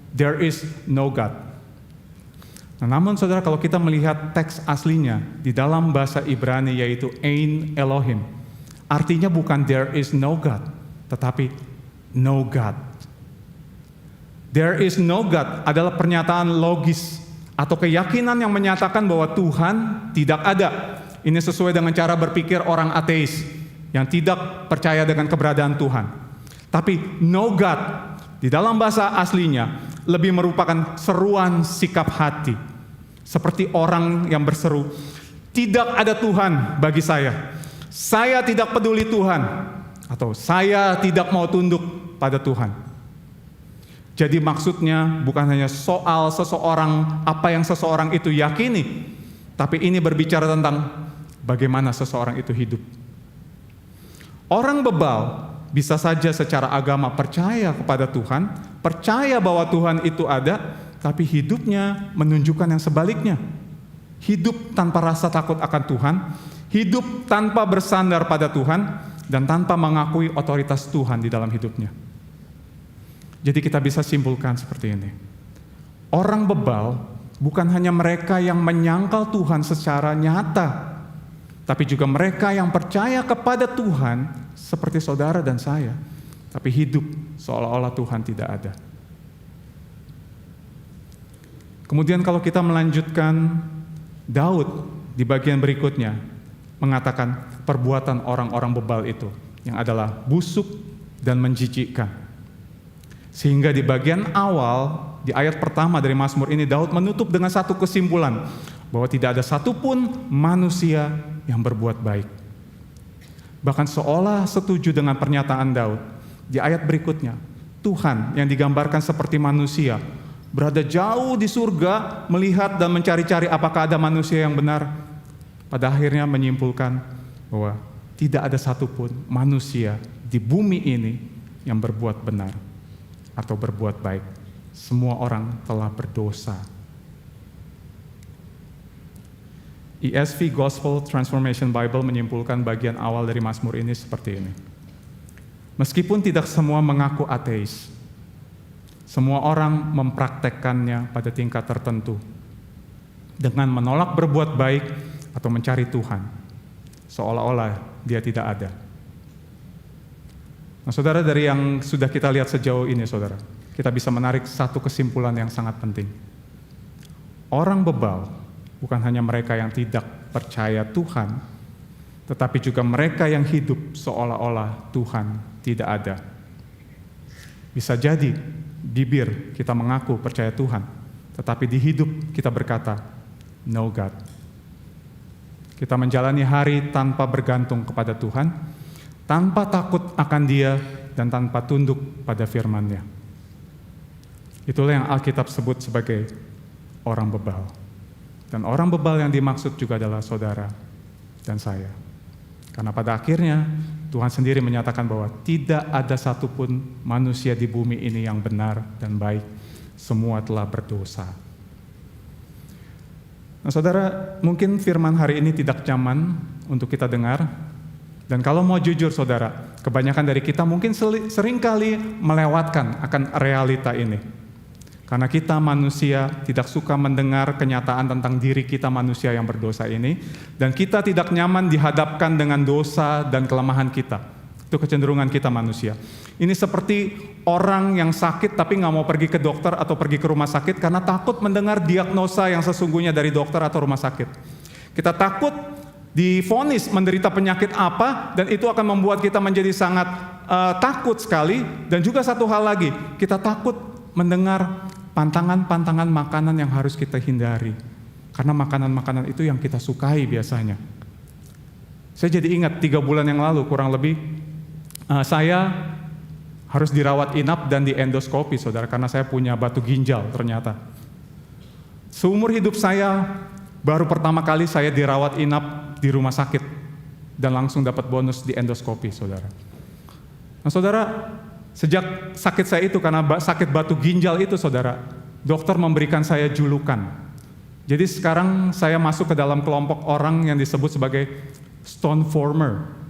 there is no God. Nah, namun saudara, kalau kita melihat teks aslinya di dalam bahasa Ibrani yaitu Ein Elohim, artinya bukan there is no God, tetapi no God. There is no God adalah pernyataan logis atau keyakinan yang menyatakan bahwa Tuhan tidak ada. Ini sesuai dengan cara berpikir orang ateis yang tidak percaya dengan keberadaan Tuhan. Tapi no God di dalam bahasa aslinya lebih merupakan seruan sikap hati. Seperti orang yang berseru, tidak ada Tuhan bagi saya tidak peduli Tuhan, atau saya tidak mau tunduk pada Tuhan. Jadi maksudnya bukan hanya soal seseorang, apa yang seseorang itu yakini, tapi ini berbicara tentang bagaimana seseorang itu hidup. Orang bebal bisa saja secara agama percaya kepada Tuhan, percaya bahwa Tuhan itu ada, tapi hidupnya menunjukkan yang sebaliknya. Hidup tanpa rasa takut akan Tuhan, hidup tanpa bersandar pada Tuhan, dan tanpa mengakui otoritas Tuhan di dalam hidupnya. Jadi kita bisa simpulkan seperti ini. Orang bebal bukan hanya mereka yang menyangkal Tuhan secara nyata, tapi juga mereka yang percaya kepada Tuhan seperti saudara dan saya, tapi hidup seolah-olah Tuhan tidak ada. Kemudian kalau kita melanjutkan, Daud di bagian berikutnya mengatakan perbuatan orang-orang bebal itu yang adalah busuk dan menjijikkan. Sehingga di bagian awal, di ayat pertama dari Mazmur ini, Daud menutup dengan satu kesimpulan, bahwa tidak ada satupun manusia yang berbuat baik. Bahkan seolah setuju dengan pernyataan Daud, di ayat berikutnya, Tuhan yang digambarkan seperti manusia, berada jauh di surga, melihat dan mencari-cari apakah ada manusia yang benar, pada akhirnya menyimpulkan bahwa tidak ada satupun manusia di bumi ini yang berbuat benar atau berbuat baik. Semua orang telah berdosa. ESV Gospel Transformation Bible menyimpulkan bagian awal dari Mazmur ini seperti ini. Meskipun tidak semua mengaku ateis, Semua orang mempraktekkannya pada tingkat tertentu dengan menolak berbuat baik atau mencari Tuhan, seolah-olah dia tidak ada. Nah, saudara, dari yang sudah kita lihat sejauh ini, saudara, kita bisa menarik satu kesimpulan yang sangat penting. Orang bebal bukan hanya mereka yang tidak percaya Tuhan, tetapi juga mereka yang hidup seolah-olah Tuhan tidak ada. Bisa jadi bibir kita mengaku percaya Tuhan, tetapi di hidup kita berkata, no God. Kita menjalani hari tanpa bergantung kepada Tuhan, tanpa takut akan Dia, dan tanpa tunduk pada firman-Nya. Itulah yang Alkitab sebut sebagai orang bebal. Dan orang bebal yang dimaksud juga adalah saudara dan saya. Karena pada akhirnya Tuhan sendiri menyatakan bahwa tidak ada satupun manusia di bumi ini yang benar dan baik. Semua telah berdosa. Nah, saudara, mungkin firman hari ini tidak nyaman untuk kita dengar. Dan kalau mau jujur, saudara, kebanyakan dari kita mungkin seringkali melewatkan akan realita ini. Karena kita manusia tidak suka mendengar kenyataan tentang diri kita manusia yang berdosa ini. Dan kita tidak nyaman dihadapkan dengan dosa dan kelemahan kita. Itu kecenderungan kita manusia. Ini seperti orang yang sakit tapi nggak mau pergi ke dokter atau pergi ke rumah sakit karena takut mendengar diagnosa yang sesungguhnya dari dokter atau rumah sakit. Kita takut divonis menderita penyakit apa, dan itu akan membuat kita menjadi sangat takut sekali. Dan juga satu hal lagi, kita takut mendengar pantangan-pantangan makanan yang harus kita hindari. Karena makanan-makanan itu yang kita sukai biasanya. Saya jadi ingat 3 bulan yang lalu kurang lebih, saya harus dirawat inap dan di endoskopi, saudara, karena saya punya batu ginjal ternyata. Seumur hidup saya, baru pertama kali saya dirawat inap di rumah sakit dan langsung dapat bonus di endoskopi, saudara. Nah, saudara, sejak sakit saya itu, karena sakit batu ginjal itu, saudara, dokter memberikan saya julukan. Jadi sekarang saya masuk ke dalam kelompok orang yang disebut sebagai stone former.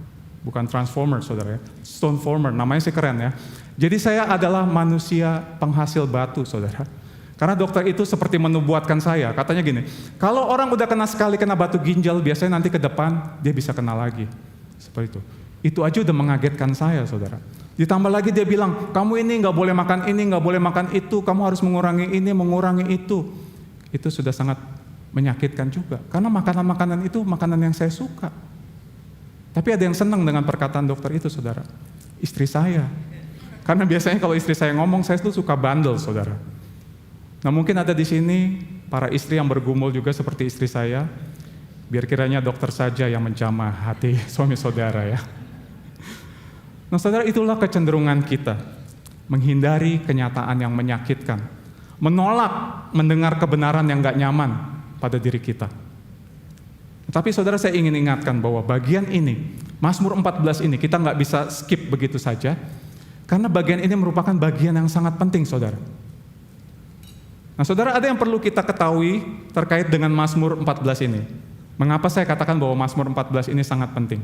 Bukan transformer, saudara ya. Stone former, namanya sih keren ya. Jadi saya adalah manusia penghasil batu, saudara. Karena dokter itu seperti menubuatkan saya. Katanya gini, kalau orang udah sekali kena batu ginjal, biasanya nanti ke depan dia bisa kena lagi. Seperti itu. Itu aja udah mengagetkan saya, saudara. Ditambah lagi dia bilang, kamu ini nggak boleh makan ini, nggak boleh makan itu, kamu harus mengurangi ini, mengurangi itu. Itu sudah sangat menyakitkan juga. Karena makanan-makanan itu makanan yang saya suka. Tapi ada yang senang dengan perkataan dokter itu, saudara. Istri saya. Karena biasanya kalau istri saya ngomong, saya tuh suka bandel, saudara. Nah, mungkin ada di sini para istri yang bergumul juga seperti istri saya. Biar kiranya dokter saja yang menjamah hati suami saudara ya. Nah, saudara, itulah kecenderungan kita. Menghindari kenyataan yang menyakitkan. Menolak mendengar kebenaran yang gak nyaman pada diri kita. Tapi saudara, saya ingin ingatkan bahwa bagian ini, Mazmur 14 ini, kita nggak bisa skip begitu saja, karena bagian ini merupakan bagian yang sangat penting, saudara. Nah, saudara, ada yang perlu kita ketahui terkait dengan Mazmur 14 ini. Mengapa saya katakan bahwa Mazmur 14 ini sangat penting?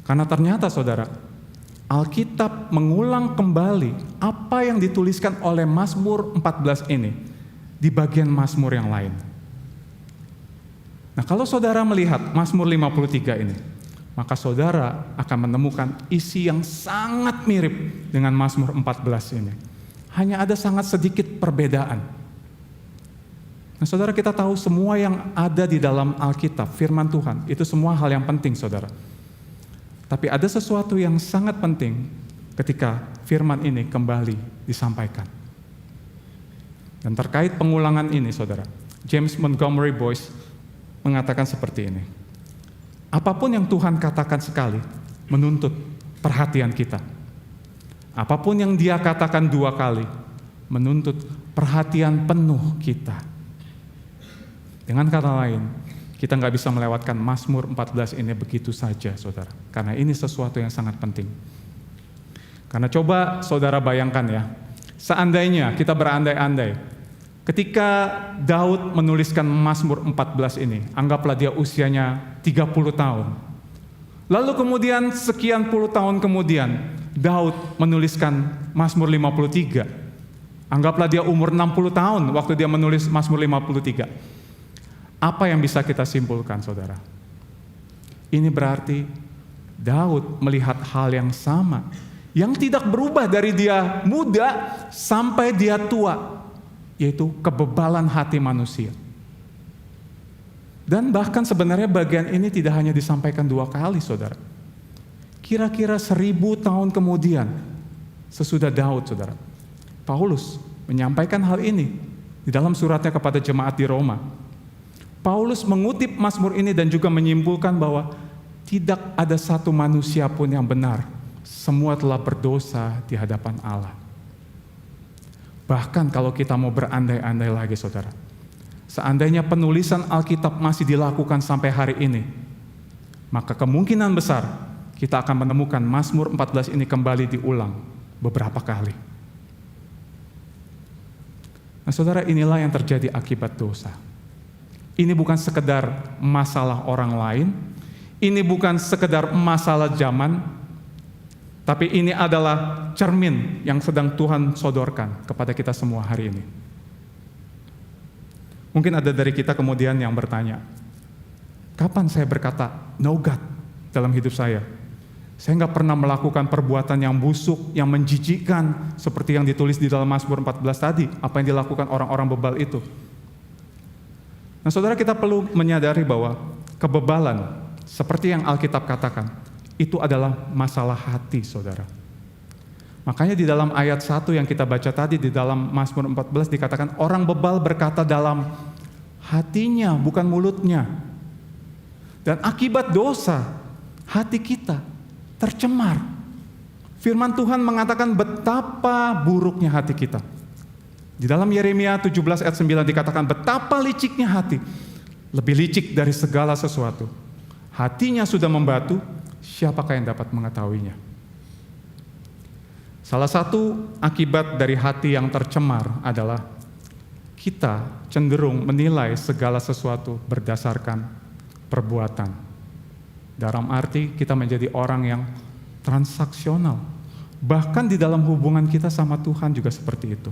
Karena ternyata, saudara, Alkitab mengulang kembali apa yang dituliskan oleh Mazmur 14 ini di bagian Mazmur yang lain. Nah, kalau saudara melihat Mazmur 53 ini, maka saudara akan menemukan isi yang sangat mirip dengan Mazmur 14 ini. Hanya ada sangat sedikit perbedaan. Nah, saudara, kita tahu semua yang ada di dalam Alkitab, firman Tuhan, itu semua hal yang penting, saudara. Tapi ada sesuatu yang sangat penting ketika firman ini kembali disampaikan. Dan terkait pengulangan ini, saudara, James Montgomery Boyce mengatakan seperti ini. Apapun yang Tuhan katakan sekali menuntut perhatian kita. Apapun yang Dia katakan 2 kali menuntut perhatian penuh kita. Dengan kata lain, kita nggak bisa melewatkan Mazmur 14 ini begitu saja, saudara. Karena ini sesuatu yang sangat penting. Karena coba saudara bayangkan ya, seandainya kita berandai-andai, ketika Daud menuliskan Mazmur 14 ini, anggaplah dia usianya 30 tahun. Lalu kemudian sekian puluh tahun kemudian, Daud menuliskan Mazmur 53. Anggaplah dia umur 60 tahun waktu dia menulis Mazmur 53. Apa yang bisa kita simpulkan, saudara? Ini berarti Daud melihat hal yang sama, yang tidak berubah dari dia muda sampai dia tua, yaitu kebebalan hati manusia. Dan bahkan sebenarnya bagian ini tidak hanya disampaikan 2 kali, saudara. Kira-kira 1000 tahun kemudian, sesudah Daud, saudara, Paulus menyampaikan hal ini di dalam suratnya kepada jemaat di Roma. Paulus mengutip Mazmur ini dan juga menyimpulkan bahwa tidak ada satu manusia pun yang benar. Semua telah berdosa di hadapan Allah. Bahkan kalau kita mau berandai-andai lagi, saudara, seandainya penulisan Alkitab masih dilakukan sampai hari ini, maka kemungkinan besar kita akan menemukan Mazmur 14 ini kembali diulang beberapa kali. Nah, saudara, inilah yang terjadi akibat dosa. Ini bukan sekedar masalah orang lain, ini bukan sekedar masalah zaman, tapi ini adalah cermin yang sedang Tuhan sodorkan kepada kita semua hari ini. Mungkin ada dari kita kemudian yang bertanya, kapan saya berkata no God dalam hidup saya? Saya nggak pernah melakukan perbuatan yang busuk, yang menjijikkan, seperti yang ditulis di dalam Mazmur 14 tadi, apa yang dilakukan orang-orang bebal itu. Nah, saudara, kita perlu menyadari bahwa kebebalan, seperti yang Alkitab katakan, itu adalah masalah hati, saudara. Makanya di dalam ayat 1 yang kita baca tadi, di dalam Mazmur 14 dikatakan, orang bebal berkata dalam hatinya, bukan mulutnya. Dan akibat dosa, hati kita tercemar. Firman Tuhan mengatakan betapa buruknya hati kita. Di dalam Yeremia 17 ayat 9 dikatakan betapa liciknya hati, lebih licik dari segala sesuatu. Hatinya sudah membatu, siapakah yang dapat mengetahuinya? Salah satu akibat dari hati yang tercemar adalah kita cenderung menilai segala sesuatu berdasarkan perbuatan. Dalam arti kita menjadi orang yang transaksional. Bahkan di dalam hubungan kita sama Tuhan juga seperti itu.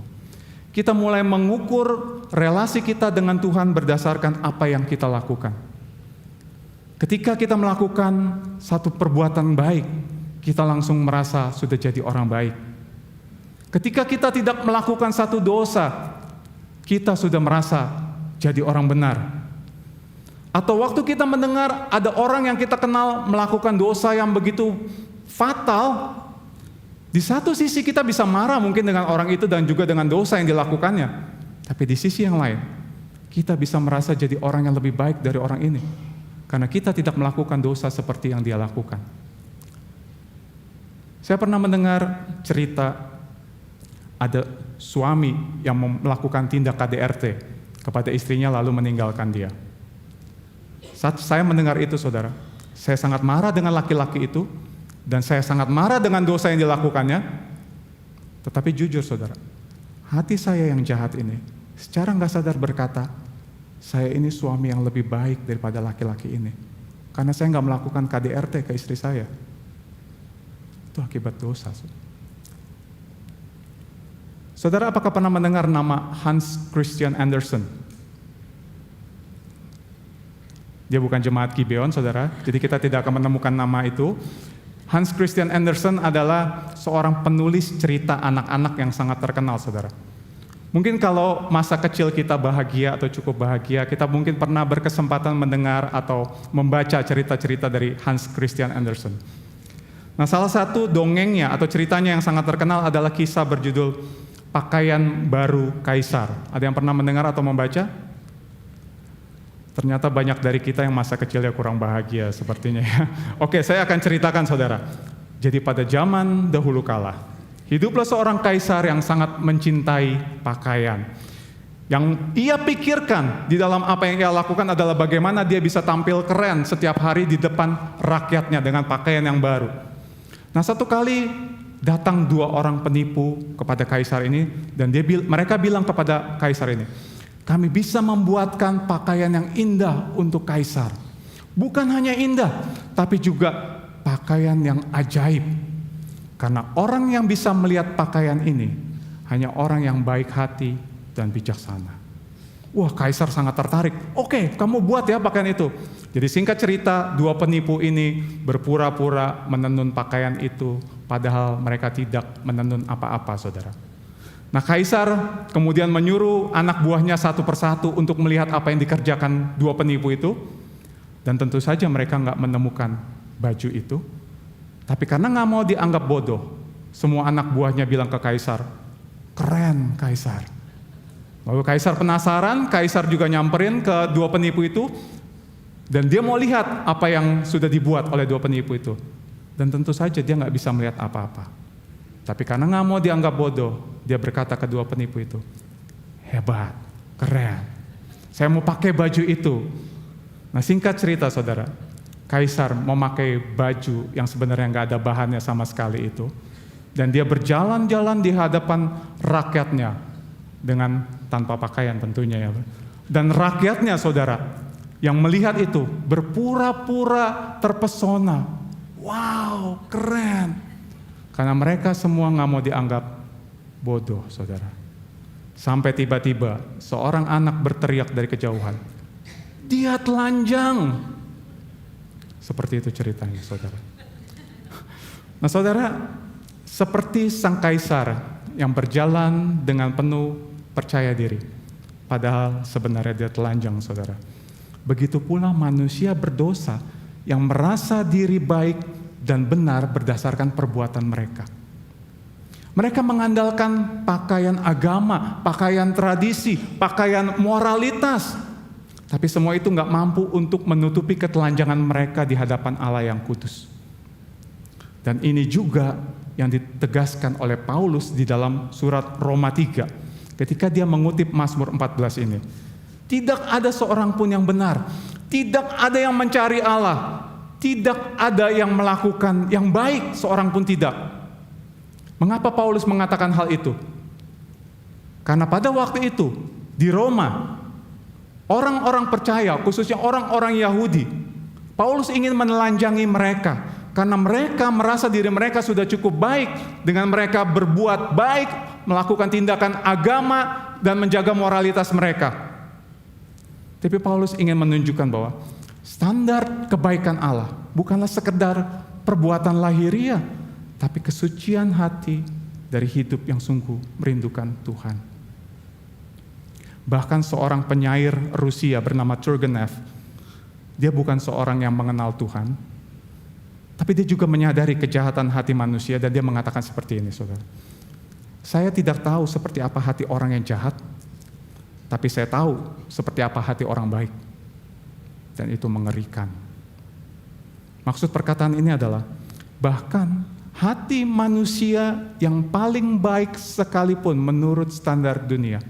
Kita mulai mengukur relasi kita dengan Tuhan berdasarkan apa yang kita lakukan. Ketika kita melakukan satu perbuatan baik, kita langsung merasa sudah jadi orang baik. Ketika kita tidak melakukan satu dosa, kita sudah merasa jadi orang benar. Atau waktu kita mendengar ada orang yang kita kenal melakukan dosa yang begitu fatal, di satu sisi kita bisa marah mungkin dengan orang itu dan juga dengan dosa yang dilakukannya. Tapi di sisi yang lain, kita bisa merasa jadi orang yang lebih baik dari orang ini. Karena kita tidak melakukan dosa seperti yang dia lakukan. Saya pernah mendengar cerita ada suami yang melakukan tindak KDRT kepada istrinya lalu meninggalkan dia. Saat saya mendengar itu, saudara, saya sangat marah dengan laki-laki itu, dan saya sangat marah dengan dosa yang dilakukannya. Tetapi jujur, saudara, hati saya yang jahat ini secara nggak sadar berkata, saya ini suami yang lebih baik daripada laki-laki ini. Karena saya nggak melakukan KDRT ke istri saya. Itu akibat dosa, saudara. Saudara, apakah pernah mendengar nama Hans Christian Andersen? Dia bukan jemaat Gibeon, saudara, jadi kita tidak akan menemukan nama itu. Hans Christian Andersen adalah seorang penulis cerita anak-anak yang sangat terkenal, saudara. Mungkin kalau masa kecil kita bahagia atau cukup bahagia, kita mungkin pernah berkesempatan mendengar atau membaca cerita-cerita dari Hans Christian Andersen. Nah, salah satu dongengnya atau ceritanya yang sangat terkenal adalah kisah berjudul Pakaian Baru Kaisar. Ada yang pernah mendengar atau membaca? Ternyata banyak dari kita yang masa kecilnya kurang bahagia sepertinya ya. Oke, saya akan ceritakan, saudara. Jadi pada zaman dahulu kala, hiduplah seorang kaisar yang sangat mencintai pakaian. Yang ia pikirkan di dalam apa yang ia lakukan adalah bagaimana dia bisa tampil keren setiap hari di depan rakyatnya dengan pakaian yang baru. Nah, satu kali datang 2 orang penipu kepada kaisar ini, dan mereka bilang kepada kaisar ini, kami bisa membuatkan pakaian yang indah untuk kaisar. Bukan hanya indah, tapi juga pakaian yang ajaib. Karena orang yang bisa melihat pakaian ini hanya orang yang baik hati dan bijaksana. Wah, kaisar sangat tertarik. Oke, kamu buat ya pakaian itu. Jadi singkat cerita, dua penipu ini berpura-pura menenun pakaian itu, padahal mereka tidak menenun apa-apa, saudara. Nah, kaisar kemudian menyuruh anak buahnya satu persatu untuk melihat apa yang dikerjakan dua penipu itu. Dan tentu saja mereka nggak menemukan baju itu. Tapi karena nggak mau dianggap bodoh, semua anak buahnya bilang ke kaisar, "Keren, kaisar." Lalu kaisar penasaran, kaisar juga nyamperin ke dua penipu itu, dan dia mau lihat apa yang sudah dibuat oleh dua penipu itu. Dan tentu saja dia nggak bisa melihat apa-apa. Tapi karena nggak mau dianggap bodoh, dia berkata ke dua penipu itu, "Hebat, keren, saya mau pakai baju itu." Nah, singkat cerita, saudara, kaisar memakai baju yang sebenarnya nggak ada bahannya sama sekali itu, dan dia berjalan-jalan di hadapan rakyatnya dengan tanpa pakaian tentunya ya. Dan rakyatnya, saudara, yang melihat itu berpura-pura terpesona. Wow, keren. Karena mereka semua nggak mau dianggap bodoh, saudara. Sampai tiba-tiba seorang anak berteriak dari kejauhan, "Dia telanjang!" Seperti itu ceritanya, saudara. Nah, saudara, seperti sang kaisar yang berjalan dengan penuh percaya diri, padahal sebenarnya dia telanjang, saudara. Begitu pula manusia berdosa yang merasa diri baik dan benar berdasarkan perbuatan mereka. Mereka mengandalkan pakaian agama, pakaian tradisi, pakaian moralitas. Tapi semua itu nggak mampu untuk menutupi ketelanjangan mereka di hadapan Allah yang kudus. Dan ini juga yang ditegaskan oleh Paulus di dalam surat Roma 3. Ketika dia mengutip Mazmur 14 ini. Tidak ada seorang pun yang benar. Tidak ada yang mencari Allah. Tidak ada yang melakukan yang baik, seorang pun tidak. Mengapa Paulus mengatakan hal itu? Karena pada waktu itu, di Roma, orang-orang percaya, khususnya orang-orang Yahudi, Paulus ingin menelanjangi mereka. Karena mereka merasa diri mereka sudah cukup baik dengan mereka berbuat baik, melakukan tindakan agama, dan menjaga moralitas mereka. Tapi Paulus ingin menunjukkan bahwa standar kebaikan Allah bukanlah sekedar perbuatan lahiriah, tapi kesucian hati dari hidup yang sungguh merindukan Tuhan. Bahkan seorang penyair Rusia bernama Turgenev, dia bukan seorang yang mengenal Tuhan, tapi dia juga menyadari kejahatan hati manusia, dan dia mengatakan seperti ini, saudara. Saya tidak tahu seperti apa hati orang yang jahat, tapi saya tahu seperti apa hati orang baik. Dan itu mengerikan. Maksud perkataan ini adalah, bahkan hati manusia yang paling baik sekalipun menurut standar dunia,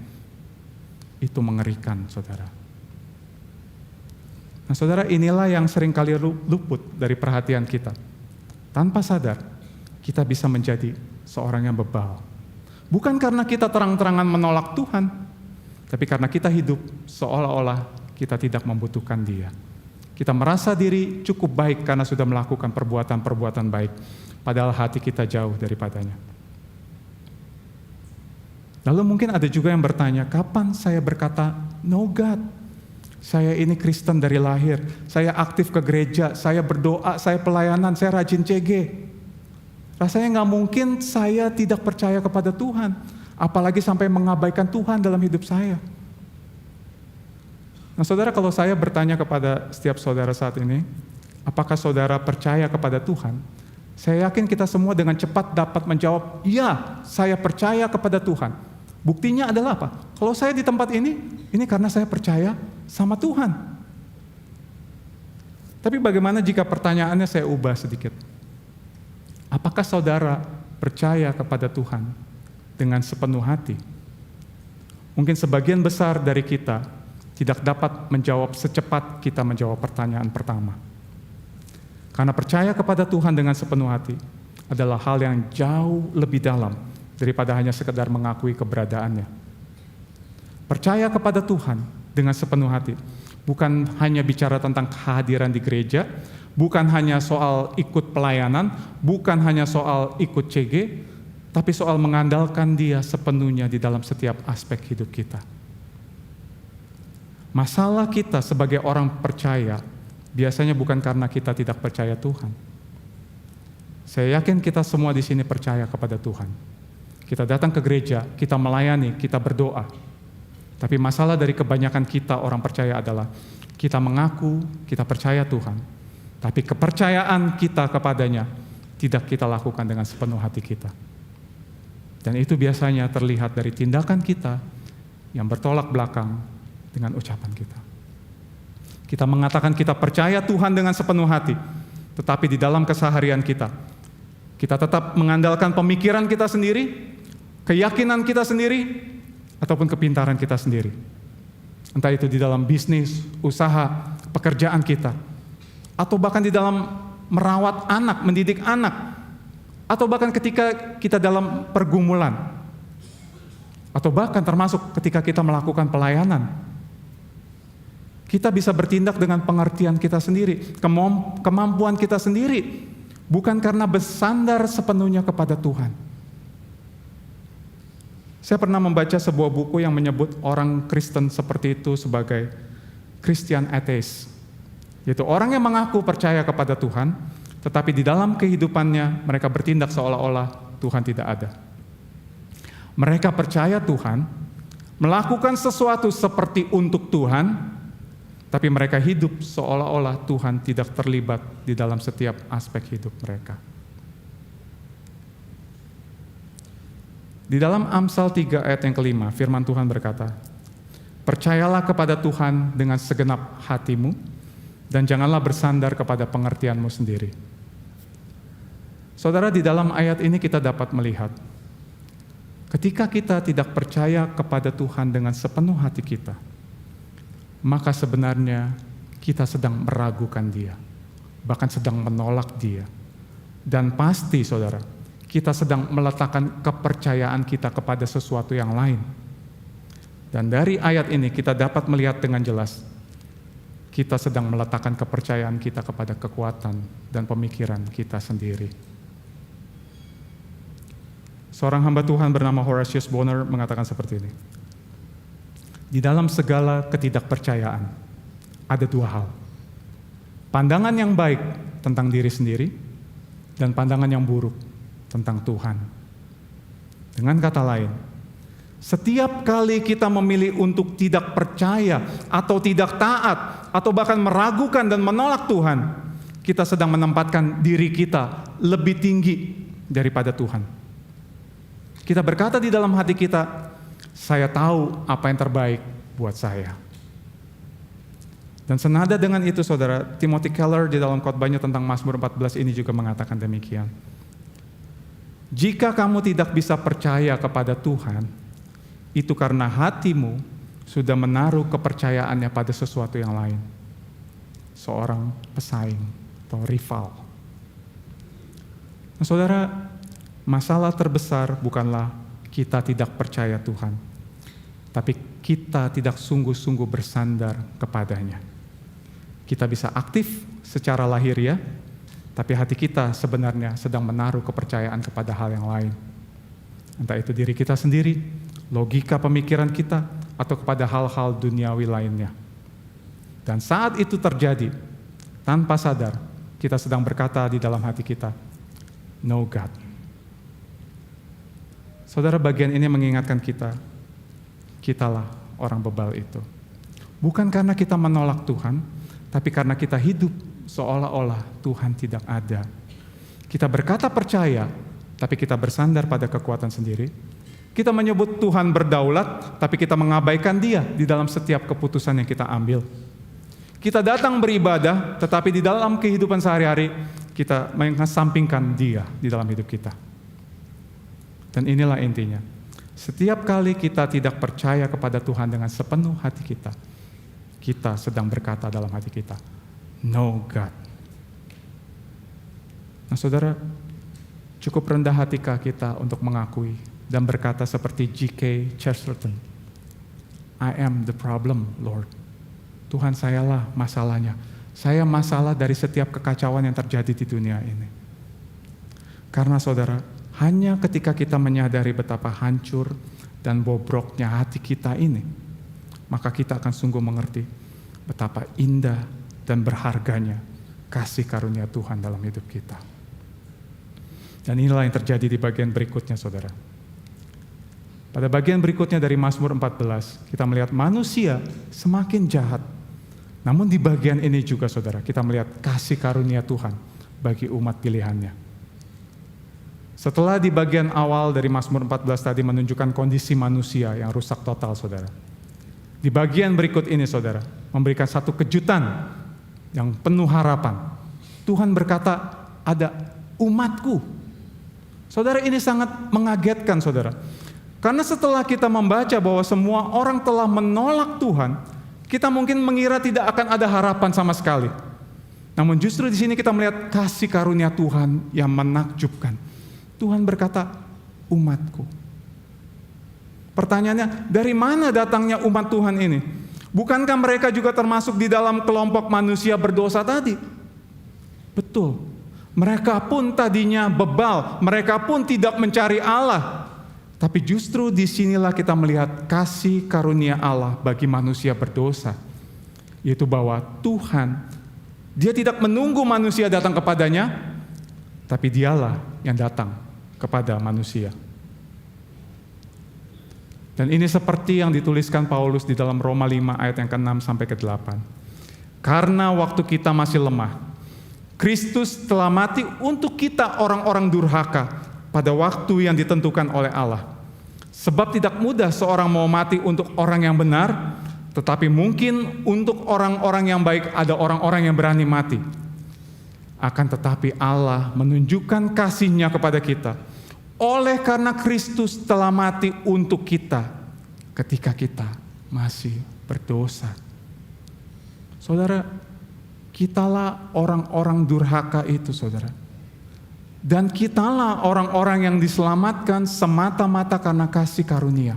itu mengerikan, saudara. Nah, saudara, inilah yang seringkali luput dari perhatian kita. Tanpa sadar, kita bisa menjadi seorang yang bebal. Bukan karena kita terang-terangan menolak Tuhan, tapi karena kita hidup seolah-olah kita tidak membutuhkan Dia. Kita merasa diri cukup baik karena sudah melakukan perbuatan-perbuatan baik, padahal hati kita jauh daripadanya. Lalu mungkin ada juga yang bertanya, kapan saya berkata, "No God"? Saya ini Kristen dari lahir, saya aktif ke gereja, saya berdoa, saya pelayanan, saya rajin CG. Rasanya nggak mungkin saya tidak percaya kepada Tuhan, apalagi sampai mengabaikan Tuhan dalam hidup saya. Nah, saudara, kalau saya bertanya kepada setiap saudara saat ini, apakah saudara percaya kepada Tuhan? Saya yakin kita semua dengan cepat dapat menjawab, "Ya, saya percaya kepada Tuhan." Buktinya adalah apa? Kalau saya di tempat ini karena saya percaya sama Tuhan. Tapi bagaimana jika pertanyaannya saya ubah sedikit? Apakah saudara percaya kepada Tuhan dengan sepenuh hati? Mungkin sebagian besar dari kita tidak dapat menjawab secepat kita menjawab pertanyaan pertama. Karena percaya kepada Tuhan dengan sepenuh hati adalah hal yang jauh lebih dalam daripada hanya sekedar mengakui keberadaannya. Percaya kepada Tuhan dengan sepenuh hati bukan hanya bicara tentang kehadiran di gereja, bukan hanya soal ikut pelayanan, bukan hanya soal ikut CG, tapi soal mengandalkan Dia sepenuhnya di dalam setiap aspek hidup kita. Masalah kita sebagai orang percaya biasanya bukan karena kita tidak percaya Tuhan. Saya yakin kita semua di sini percaya kepada Tuhan. Kita datang ke gereja, kita melayani, kita berdoa. Tapi masalah dari kebanyakan kita orang percaya adalah kita mengaku kita percaya Tuhan, tapi kepercayaan kita kepadanya tidak kita lakukan dengan sepenuh hati kita. Dan itu biasanya terlihat dari tindakan kita yang bertolak belakang dengan ucapan kita. Kita mengatakan kita percaya Tuhan dengan sepenuh hati, tetapi di dalam keseharian kita tetap mengandalkan pemikiran kita sendiri, keyakinan kita sendiri, ataupun kepintaran kita sendiri. Entah itu di dalam bisnis, usaha, pekerjaan kita, atau bahkan di dalam merawat anak, mendidik anak, atau bahkan ketika kita dalam pergumulan, atau bahkan termasuk ketika kita melakukan pelayanan. Kita bisa bertindak dengan pengertian kita sendiri, kemampuan kita sendiri, bukan karena bersandar sepenuhnya kepada Tuhan. Saya pernah membaca sebuah buku yang menyebut orang Kristen seperti itu sebagai Christian atheist, yaitu orang yang mengaku percaya kepada Tuhan, tetapi di dalam kehidupannya mereka bertindak seolah-olah Tuhan tidak ada. Mereka percaya Tuhan, melakukan sesuatu seperti untuk Tuhan, tapi mereka hidup seolah-olah Tuhan tidak terlibat di dalam setiap aspek hidup mereka. Di dalam Amsal 3 ayat yang kelima, firman Tuhan berkata, "Percayalah kepada Tuhan dengan segenap hatimu, dan janganlah bersandar kepada pengertianmu sendiri." Saudara, di dalam ayat ini kita dapat melihat, ketika kita tidak percaya kepada Tuhan dengan sepenuh hati kita, maka sebenarnya kita sedang meragukan Dia, bahkan sedang menolak Dia. Dan pasti, saudara, kita sedang meletakkan kepercayaan kita kepada sesuatu yang lain. Dan dari ayat ini kita dapat melihat dengan jelas, kita sedang meletakkan kepercayaan kita kepada kekuatan dan pemikiran kita sendiri. Seorang hamba Tuhan bernama Horatius Bonar mengatakan seperti ini. Di dalam segala ketidakpercayaan, ada dua hal. Pandangan yang baik tentang diri sendiri, dan pandangan yang buruk tentang Tuhan. Dengan kata lain, setiap kali kita memilih untuk tidak percaya atau tidak taat atau bahkan meragukan dan menolak Tuhan, kita sedang menempatkan diri kita lebih tinggi daripada Tuhan. Kita berkata di dalam hati kita, saya tahu apa yang terbaik buat saya. Dan senada dengan itu, saudara, Timothy Keller di dalam khotbahnya tentang Mazmur 14 ini juga mengatakan demikian. Jika kamu tidak bisa percaya kepada Tuhan, itu karena hatimu sudah menaruh kepercayaannya pada sesuatu yang lain. Seorang pesaing atau rival. Nah, saudara, masalah terbesar bukanlah kita tidak percaya Tuhan, tapi kita tidak sungguh-sungguh bersandar kepadanya. Kita bisa aktif secara lahiriah, tapi hati kita sebenarnya sedang menaruh kepercayaan kepada hal yang lain. Entah itu diri kita sendiri, logika pemikiran kita, atau kepada hal-hal duniawi lainnya. Dan saat itu terjadi, tanpa sadar, kita sedang berkata di dalam hati kita, "No God." Saudara, bagian ini mengingatkan kita, kitalah orang bebal itu. Bukan karena kita menolak Tuhan, tapi karena kita hidup seolah-olah Tuhan tidak ada. Kita berkata percaya, tapi kita bersandar pada kekuatan sendiri. Kita menyebut Tuhan berdaulat, tapi kita mengabaikan Dia di dalam setiap keputusan yang kita ambil. Kita datang beribadah, tetapi di dalam kehidupan sehari-hari, kita mengesampingkan Dia di dalam hidup kita. Dan inilah intinya. Setiap kali kita tidak percaya kepada Tuhan dengan sepenuh hati kita sedang berkata dalam hati kita, "No God." Nah, saudara, cukup rendah hatikah kita untuk mengakui dan berkata seperti G.K. Chesterton, "I am the problem, Lord." Tuhan, sayalah masalahnya. Saya masalah dari setiap kekacauan yang terjadi di dunia ini. Karena saudara, hanya ketika kita menyadari betapa hancur dan bobroknya hati kita ini, maka kita akan sungguh mengerti betapa indah dan berharganya kasih karunia Tuhan dalam hidup kita. Dan inilah yang terjadi di bagian berikutnya, saudara. Pada bagian berikutnya dari Mazmur 14, kita melihat manusia semakin jahat. Namun di bagian ini juga, saudara, kita melihat kasih karunia Tuhan bagi umat pilihannya. Setelah di bagian awal dari Mazmur 14 tadi menunjukkan kondisi manusia yang rusak total, saudara. Di bagian berikut ini, saudara, memberikan satu kejutan yang penuh harapan. Tuhan berkata, ada umatku. Saudara, ini sangat mengagetkan, saudara. Karena setelah kita membaca bahwa semua orang telah menolak Tuhan, kita mungkin mengira tidak akan ada harapan sama sekali. Namun justru di sini kita melihat kasih karunia Tuhan yang menakjubkan. Tuhan berkata, umatku. Pertanyaannya, dari mana datangnya umat Tuhan ini? Bukankah mereka juga termasuk di dalam kelompok manusia berdosa tadi? Betul. Mereka pun tadinya bebal, mereka pun tidak mencari Allah. Tapi justru disinilah kita melihat kasih karunia Allah bagi manusia berdosa. Yaitu bahwa Tuhan, Dia tidak menunggu manusia datang kepadanya, tapi Dialah yang datang kepada manusia. Dan ini seperti yang dituliskan Paulus di dalam Roma 5 ayat yang ke-6 sampai ke-8. Karena waktu kita masih lemah, Kristus telah mati untuk kita orang-orang durhaka pada waktu yang ditentukan oleh Allah. Sebab tidak mudah seorang mau mati untuk orang yang benar, tetapi mungkin untuk orang-orang yang baik ada orang-orang yang berani mati. Akan tetapi Allah menunjukkan kasih-Nya kepada kita, oleh karena Kristus telah mati untuk kita ketika kita masih berdosa. Saudara, kitalah orang-orang durhaka itu, saudara. Dan kitalah orang-orang yang diselamatkan semata-mata karena kasih karunia.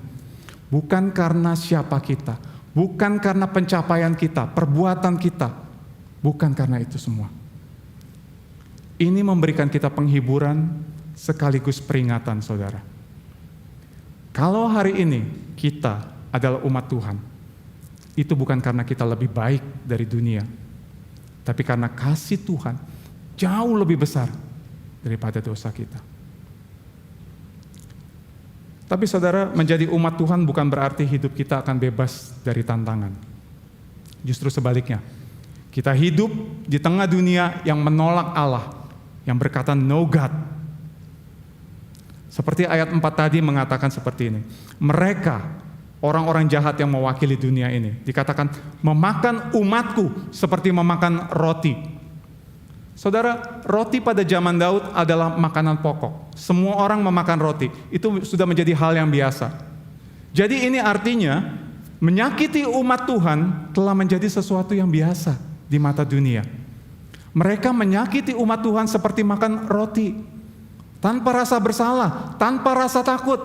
Bukan karena siapa kita, bukan karena pencapaian kita, perbuatan kita. Bukan karena itu semua. Ini memberikan kita penghiburan sekaligus peringatan, saudara. Kalau hari ini kita adalah umat Tuhan, itu bukan karena kita lebih baik dari dunia, tapi karena kasih Tuhan jauh lebih besar daripada dosa kita. Tapi saudara, menjadi umat Tuhan bukan berarti hidup kita akan bebas dari tantangan. Justru sebaliknya, kita hidup di tengah dunia yang menolak Allah, yang berkata no God. Seperti ayat 4 tadi mengatakan seperti ini. Mereka, orang-orang jahat yang mewakili dunia ini, dikatakan memakan umatku seperti memakan roti. Saudara, roti pada zaman Daud adalah makanan pokok. Semua orang memakan roti. Itu sudah menjadi hal yang biasa. Jadi ini artinya menyakiti umat Tuhan telah menjadi sesuatu yang biasa di mata dunia. Mereka menyakiti umat Tuhan seperti makan roti. Tanpa rasa bersalah, tanpa rasa takut.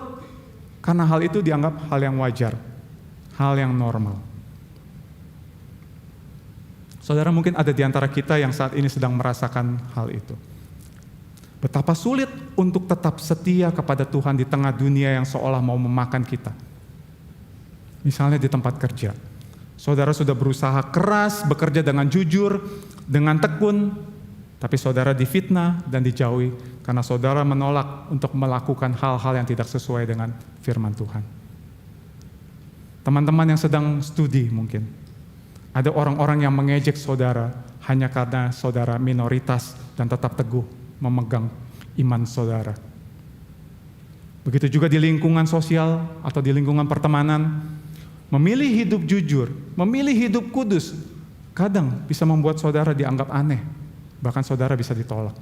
Karena hal itu dianggap hal yang wajar, hal yang normal. Saudara, mungkin ada di antara kita yang saat ini sedang merasakan hal itu. Betapa sulit untuk tetap setia kepada Tuhan di tengah dunia yang seolah mau memakan kita. Misalnya di tempat kerja. Saudara sudah berusaha keras, bekerja dengan jujur, dengan tekun, tapi saudara difitnah dan dijauhi karena saudara menolak untuk melakukan hal-hal yang tidak sesuai dengan firman Tuhan. Teman-teman yang sedang studi mungkin, ada orang-orang yang mengejek saudara hanya karena saudara minoritas dan tetap teguh memegang iman saudara. Begitu juga di lingkungan sosial atau di lingkungan pertemanan, memilih hidup jujur, memilih hidup kudus, kadang bisa membuat saudara dianggap aneh, bahkan saudara bisa ditolak.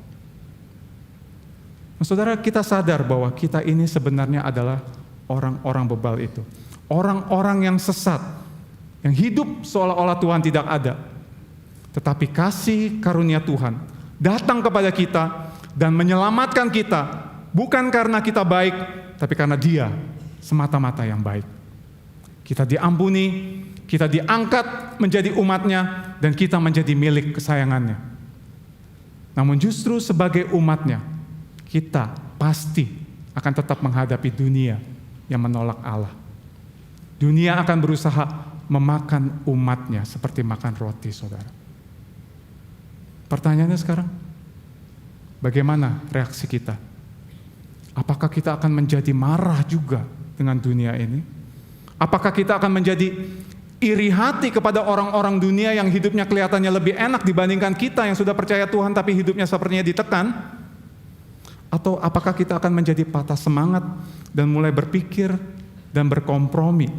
Nah, saudara, kita sadar bahwa kita ini sebenarnya adalah orang-orang bebal itu. Orang-orang yang sesat, yang hidup seolah-olah Tuhan tidak ada. Tetapi kasih karunia Tuhan datang kepada kita dan menyelamatkan kita, bukan karena kita baik, tapi karena Dia semata-mata yang baik. Kita diampuni, kita diangkat menjadi umatnya, dan kita menjadi milik kesayangannya. Namun justru sebagai umatnya, kita pasti akan tetap menghadapi dunia yang menolak Allah. Dunia akan berusaha memakan umatnya seperti makan roti, saudara. Pertanyaannya sekarang, bagaimana reaksi kita? Apakah kita akan menjadi marah juga dengan dunia ini? Apakah kita akan menjadi iri hati kepada orang-orang dunia yang hidupnya kelihatannya lebih enak dibandingkan kita yang sudah percaya Tuhan tapi hidupnya sepertinya ditekan? Atau apakah kita akan menjadi patah semangat dan mulai berpikir dan berkompromi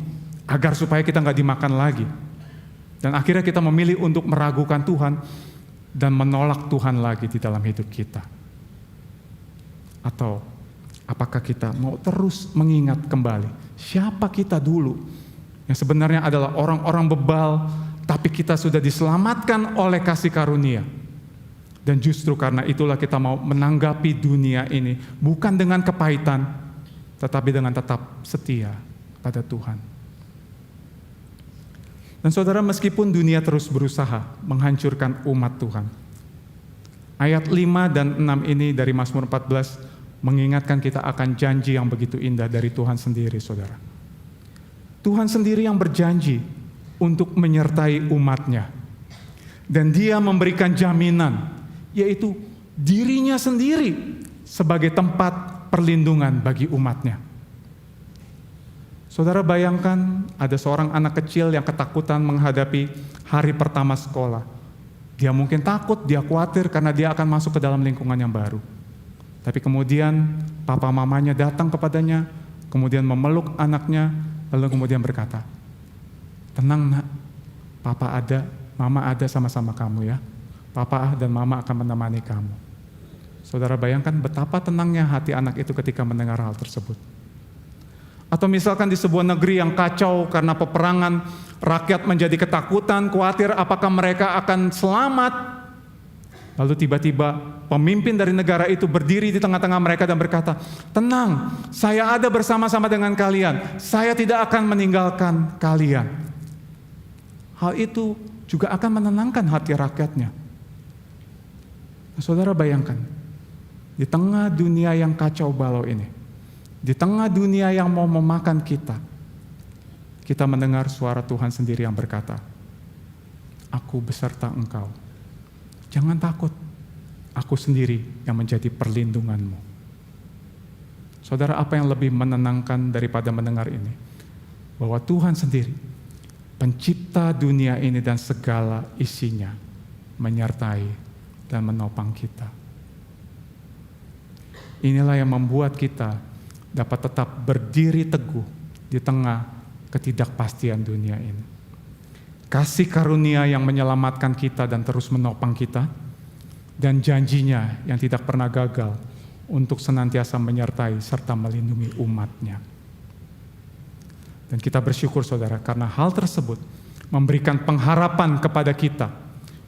agar supaya kita nggak dimakan lagi? Dan akhirnya kita memilih untuk meragukan Tuhan dan menolak Tuhan lagi di dalam hidup kita. Atau apakah kita mau terus mengingat kembali siapa kita dulu yang sebenarnya adalah orang-orang bebal, tapi kita sudah diselamatkan oleh kasih karunia. Dan justru karena itulah kita mau menanggapi dunia ini bukan dengan kepahitan, tetapi dengan tetap setia pada Tuhan. Dan saudara, meskipun dunia terus berusaha menghancurkan umat Tuhan, ayat 5 dan 6 ini dari Mazmur 14 mengingatkan kita akan janji yang begitu indah dari Tuhan sendiri, saudara. Tuhan sendiri yang berjanji untuk menyertai umatnya. Dan Dia memberikan jaminan, yaitu dirinya sendiri sebagai tempat perlindungan bagi umatnya. Saudara, bayangkan ada seorang anak kecil yang ketakutan menghadapi hari pertama sekolah. Dia mungkin takut, dia khawatir karena dia akan masuk ke dalam lingkungan yang baru. Tapi kemudian papa mamanya datang kepadanya, kemudian memeluk anaknya, lalu kemudian berkata, "Tenang nak, papa ada, mama ada sama-sama kamu ya. Papa dan mama akan menemani kamu." Saudara, bayangkan betapa tenangnya hati anak itu ketika mendengar hal tersebut. Atau misalkan di sebuah negeri yang kacau karena peperangan, rakyat menjadi ketakutan, khawatir apakah mereka akan selamat. Lalu tiba-tiba pemimpin dari negara itu berdiri di tengah-tengah mereka dan berkata, "Tenang, saya ada bersama-sama dengan kalian. Saya tidak akan meninggalkan kalian." Hal itu juga akan menenangkan hati rakyatnya. Nah, saudara, bayangkan, di tengah dunia yang kacau balau ini, di tengah dunia yang mau memakan kita, kita mendengar suara Tuhan sendiri yang berkata, "Aku beserta engkau. Jangan takut, aku sendiri yang menjadi perlindunganmu." Saudara, apa yang lebih menenangkan daripada mendengar ini? Bahwa Tuhan sendiri, pencipta dunia ini dan segala isinya, menyertai dan menopang kita. Inilah yang membuat kita dapat tetap berdiri teguh di tengah ketidakpastian dunia ini. Kasih karunia yang menyelamatkan kita dan terus menopang kita, dan janjinya yang tidak pernah gagal untuk senantiasa menyertai serta melindungi umatnya. Dan kita bersyukur, saudara, karena hal tersebut memberikan pengharapan kepada kita.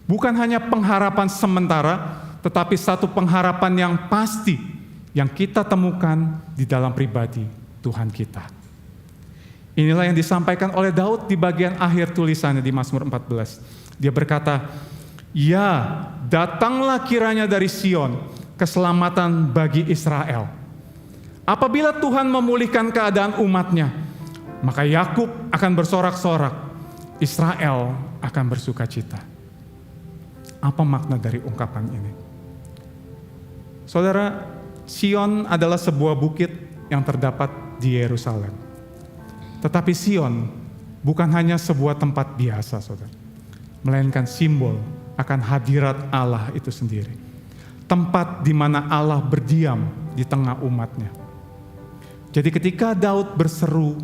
Bukan hanya pengharapan sementara, tetapi satu pengharapan yang pasti yang kita temukan di dalam pribadi Tuhan kita. Inilah yang disampaikan oleh Daud di bagian akhir tulisannya di Mazmur 14. Dia berkata, "Ya, datanglah kiranya dari Sion keselamatan bagi Israel. Apabila Tuhan memulihkan keadaan umatnya, maka Yakub akan bersorak-sorak, Israel akan bersukacita." Apa makna dari ungkapan ini? Saudara, Sion adalah sebuah bukit yang terdapat di Yerusalem. Tetapi Sion bukan hanya sebuah tempat biasa, saudara, melainkan simbol akan hadirat Allah itu sendiri. Tempat di mana Allah berdiam di tengah umatnya. Jadi ketika Daud berseru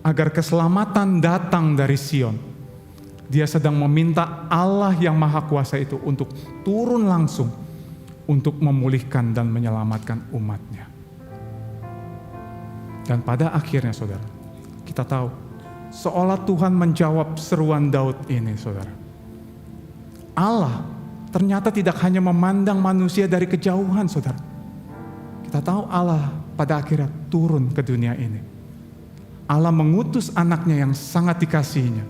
agar keselamatan datang dari Sion, dia sedang meminta Allah yang Maha Kuasa itu untuk turun langsung untuk memulihkan dan menyelamatkan umatnya. Dan pada akhirnya, saudara, kita tahu seolah Tuhan menjawab seruan Daud ini, saudara. Allah ternyata tidak hanya memandang manusia dari kejauhan, saudara. Kita tahu Allah pada akhirnya turun ke dunia ini. Allah mengutus anaknya yang sangat dikasihinya,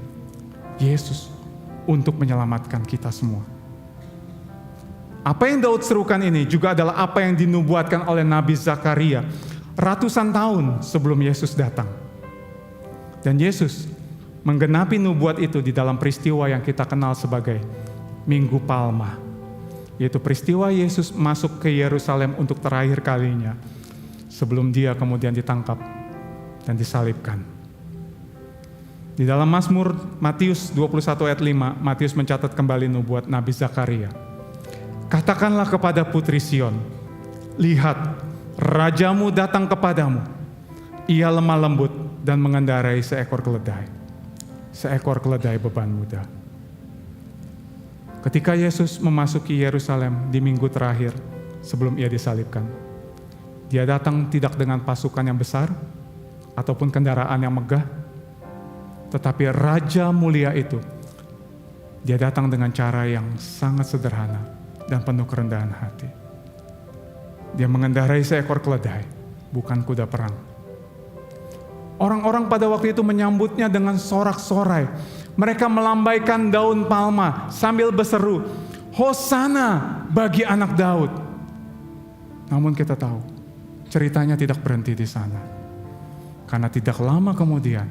Yesus, untuk menyelamatkan kita semua. Apa yang Daud serukan ini juga adalah apa yang dinubuatkan oleh Nabi Zakaria ratusan tahun sebelum Yesus datang. Dan Yesus menggenapi nubuat itu di dalam peristiwa yang kita kenal sebagai Minggu Palma, yaitu peristiwa Yesus masuk ke Yerusalem untuk terakhir kalinya sebelum dia kemudian ditangkap dan disalibkan. Di dalam Mazmur Matius 21 ayat 5, Matius mencatat kembali nubuat Nabi Zakaria. Katakanlah kepada putri Sion, lihat, rajamu datang kepadamu. Ia lemah lembut dan mengendarai seekor keledai beban muda. Ketika Yesus memasuki Yerusalem di minggu terakhir sebelum ia disalibkan, dia datang tidak dengan pasukan yang besar ataupun kendaraan yang megah, tetapi Raja mulia itu, dia datang dengan cara yang sangat sederhana dan penuh kerendahan hati. Dia mengendarai seekor keledai, bukan kuda perang. Orang-orang pada waktu itu menyambutnya dengan sorak-sorai. Mereka melambaikan daun palma sambil berseru, Hosana bagi anak Daud. Namun kita tahu, ceritanya tidak berhenti di sana. Karena tidak lama kemudian,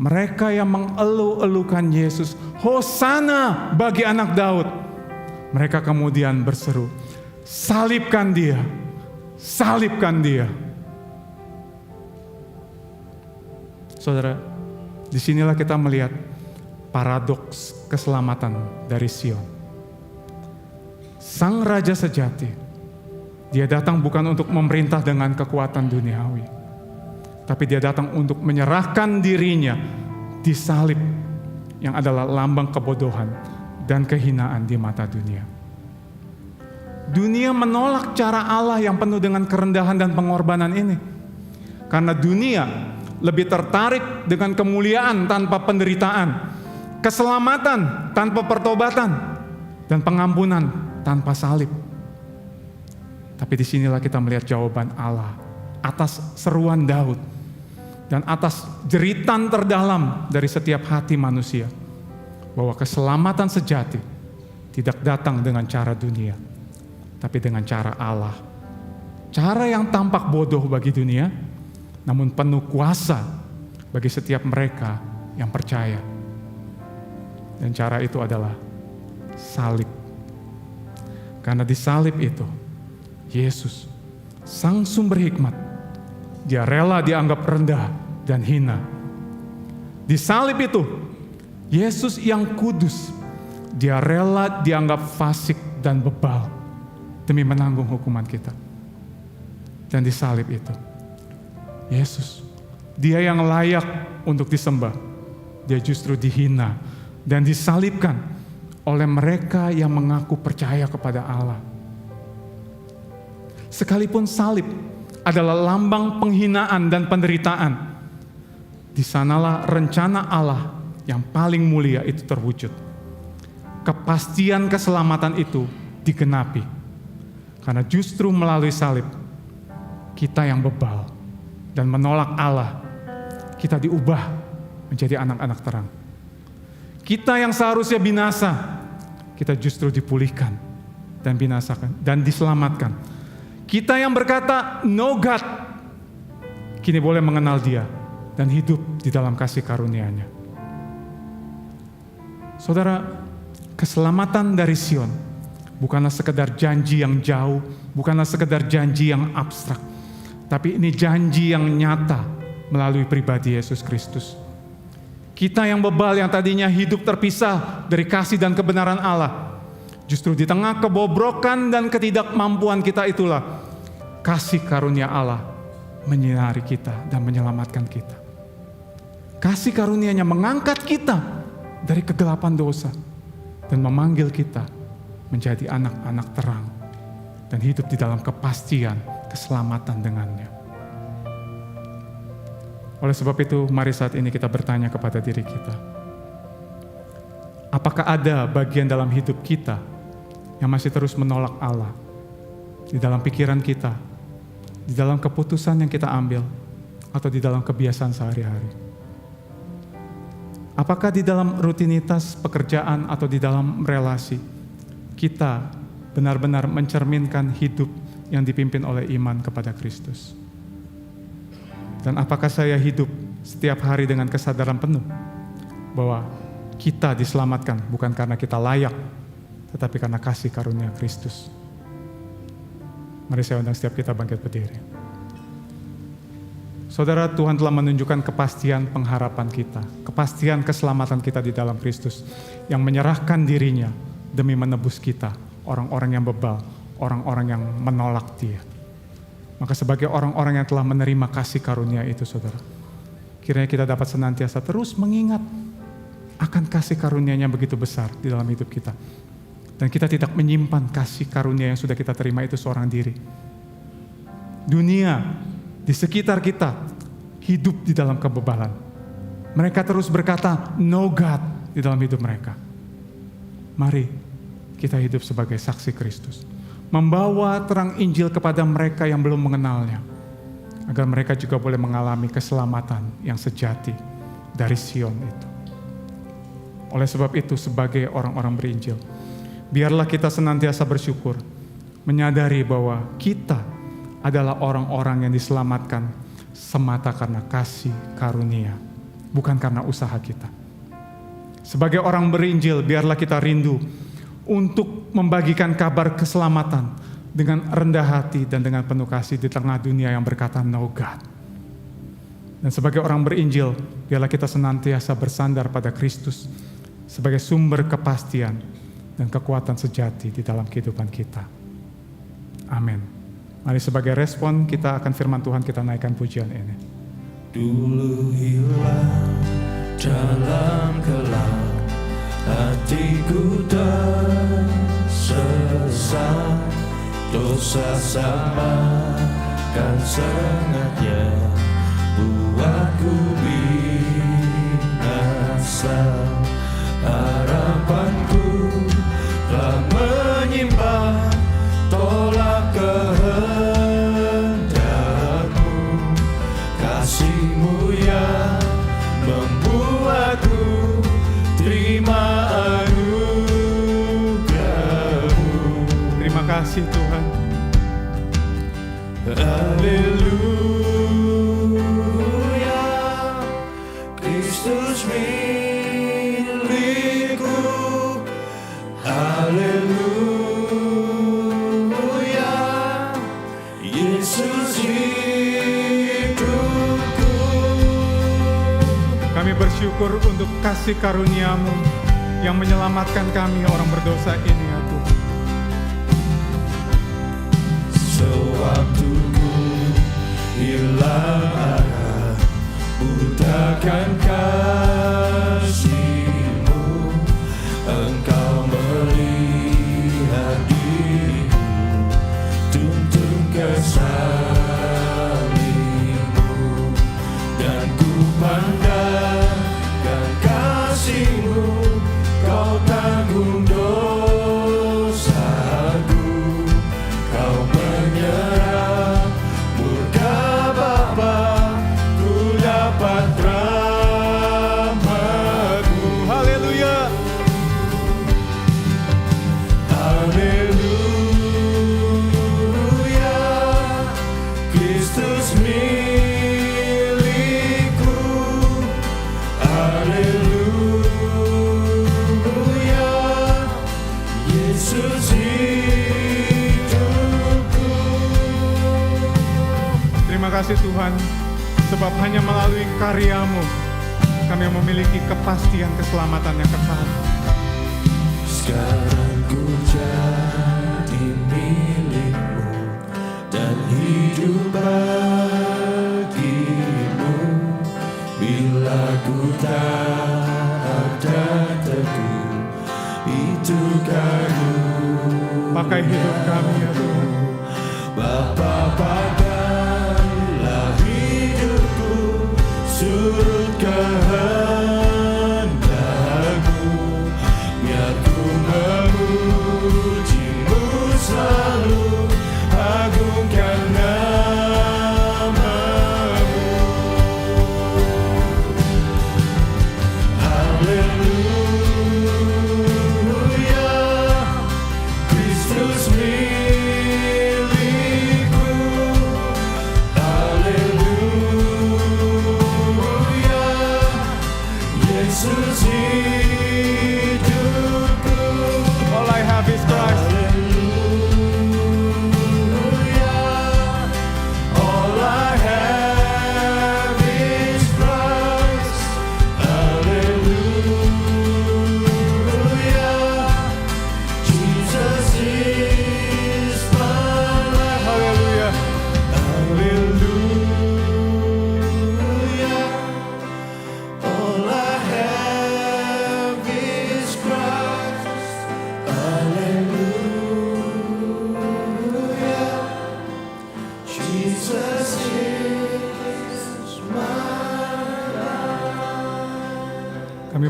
mereka yang mengeluh-elukan Yesus, Hosana bagi anak Daud, mereka kemudian berseru, salibkan dia, salibkan dia. Saudara, disinilah kita melihat paradoks keselamatan dari Sion. Sang Raja sejati, dia datang bukan untuk memerintah dengan kekuatan duniawi, tapi dia datang untuk menyerahkan dirinya di salib yang adalah lambang kebodohan dan kehinaan di mata dunia. Dunia menolak cara Allah yang penuh dengan kerendahan dan pengorbanan ini. Karena dunia lebih tertarik dengan kemuliaan tanpa penderitaan, keselamatan tanpa pertobatan, dan pengampunan tanpa salib. Tapi disinilah kita melihat jawaban Allah atas seruan Daud dan atas jeritan terdalam dari setiap hati manusia, bahwa keselamatan sejati tidak datang dengan cara dunia, tapi dengan cara Allah. Cara yang tampak bodoh bagi dunia, namun penuh kuasa bagi setiap mereka yang percaya. Dan cara itu adalah salib. Karena di salib itu, Yesus, sang sumber hikmat, dia rela dianggap rendah dan hina. Di salib itu, Yesus yang kudus, dia rela dianggap fasik dan bebal demi menanggung hukuman kita. Dan di salib itu, Yesus, dia yang layak untuk disembah, dia justru dihina dan disalibkan oleh mereka yang mengaku percaya kepada Allah. Sekalipun salib adalah lambang penghinaan dan penderitaan, di sanalah rencana Allah yang paling mulia itu terwujud. Kepastian keselamatan itu digenapi, karena justru melalui salib, kita yang bebal dan menolak Allah, kita diubah menjadi anak-anak terang. Kita yang seharusnya binasa, kita justru dipulihkan dan binasakan dan diselamatkan. Kita yang berkata no God, kini boleh mengenal Dia dan hidup di dalam kasih karunia-Nya. Saudara, keselamatan dari Sion bukanlah sekedar janji yang jauh, bukanlah sekedar janji yang abstrak, tapi ini janji yang nyata melalui pribadi Yesus Kristus. Kita yang bebal, yang tadinya hidup terpisah dari kasih dan kebenaran Allah, justru di tengah kebobrokan dan ketidakmampuan kita itulah kasih karunia Allah menyinari kita dan menyelamatkan kita. Kasih karunia-Nya mengangkat kita dari kegelapan dosa dan memanggil kita menjadi anak-anak terang dan hidup di dalam kepastian keselamatan dengannya. Oleh sebab itu, mari saat ini kita bertanya kepada diri kita. Apakah ada bagian dalam hidup kita yang masih terus menolak Allah? Di dalam pikiran kita, di dalam keputusan yang kita ambil, atau di dalam kebiasaan sehari-hari? Apakah di dalam rutinitas pekerjaan atau di dalam relasi, kita benar-benar mencerminkan hidup yang dipimpin oleh iman kepada Kristus. Dan apakah saya hidup setiap hari dengan kesadaran penuh bahwa kita diselamatkan bukan karena kita layak, tetapi karena kasih karunia Kristus. Mari saya undang setiap kita bangkit berdiri. Saudara, Tuhan telah menunjukkan kepastian pengharapan kita, kepastian keselamatan kita di dalam Kristus, yang menyerahkan dirinya demi menebus kita, orang-orang yang bebal, orang-orang yang menolak Dia. Maka sebagai orang-orang yang telah menerima kasih karunia itu, saudara, kiranya kita dapat senantiasa terus mengingat akan kasih karunia-Nya begitu besar di dalam hidup kita. Dan kita tidak menyimpan kasih karunia yang sudah kita terima itu seorang diri. Dunia di sekitar kita hidup di dalam kebebalan. Mereka terus berkata, no God di dalam hidup mereka. Mari kita hidup sebagai saksi Kristus. Membawa terang Injil kepada mereka yang belum mengenalnya. Agar mereka juga boleh mengalami keselamatan yang sejati dari Sion itu. Oleh sebab itu, sebagai orang-orang berinjil, biarlah kita senantiasa bersyukur, menyadari bahwa kita adalah orang-orang yang diselamatkan semata karena kasih karunia, bukan karena usaha kita. Sebagai orang berinjil, biarlah kita rindu untuk membagikan kabar keselamatan dengan rendah hati dan dengan penuh kasih di tengah dunia yang berkata no God. Dan sebagai orang berinjil, biarlah kita senantiasa bersandar pada Kristus sebagai sumber kepastian dan kekuatan sejati di dalam kehidupan kita. Amin. Mari sebagai respon kita akan firman Tuhan, kita naikkan pujian ini. Dulu hilang dalam gelap, hatiku tersesat, dosa sama kan sengaja buatku binasa. Harapanku telah menyimpang, tolak kehendakmu, kasih-Mu yang membuatku terima anugerah-Mu. Terima kasih Tuhan. Haleluya, Kristus milikku. Haleluya, Yesus hidupku. Kami bersyukur untuk kasih karunia-Mu yang menyelamatkan kami orang berdosa ini ya Tuhan. Sewaktuku hilang arah, butakan kasih-Mu, Engkau melihat diriku, tuntun ke salib-Mu, dan ku pandangkan kasih-Mu, Kau tanggung dosaku, Kau menyerah murka Bapa, ku dapat rahmat-Mu. Haleluya. Haleluya, Kristus milikku. Haleluya, Yesus hidupku. Terima kasih Tuhan, sebab hanya melalui karya-Mu kami memiliki kepastian keselamatan yang kekal. Sekarang ku jadi milik-Mu dan hidup bagi-Mu. Bila ku taat dan teguh, itu karunia. Pakai hidup kami ya Tuhan. Bapa, pakailah hidupku, surut kehendak-Mu, biar ku memuji-Mu selalu, agungkan nama-Mu. Haleluya, Kristus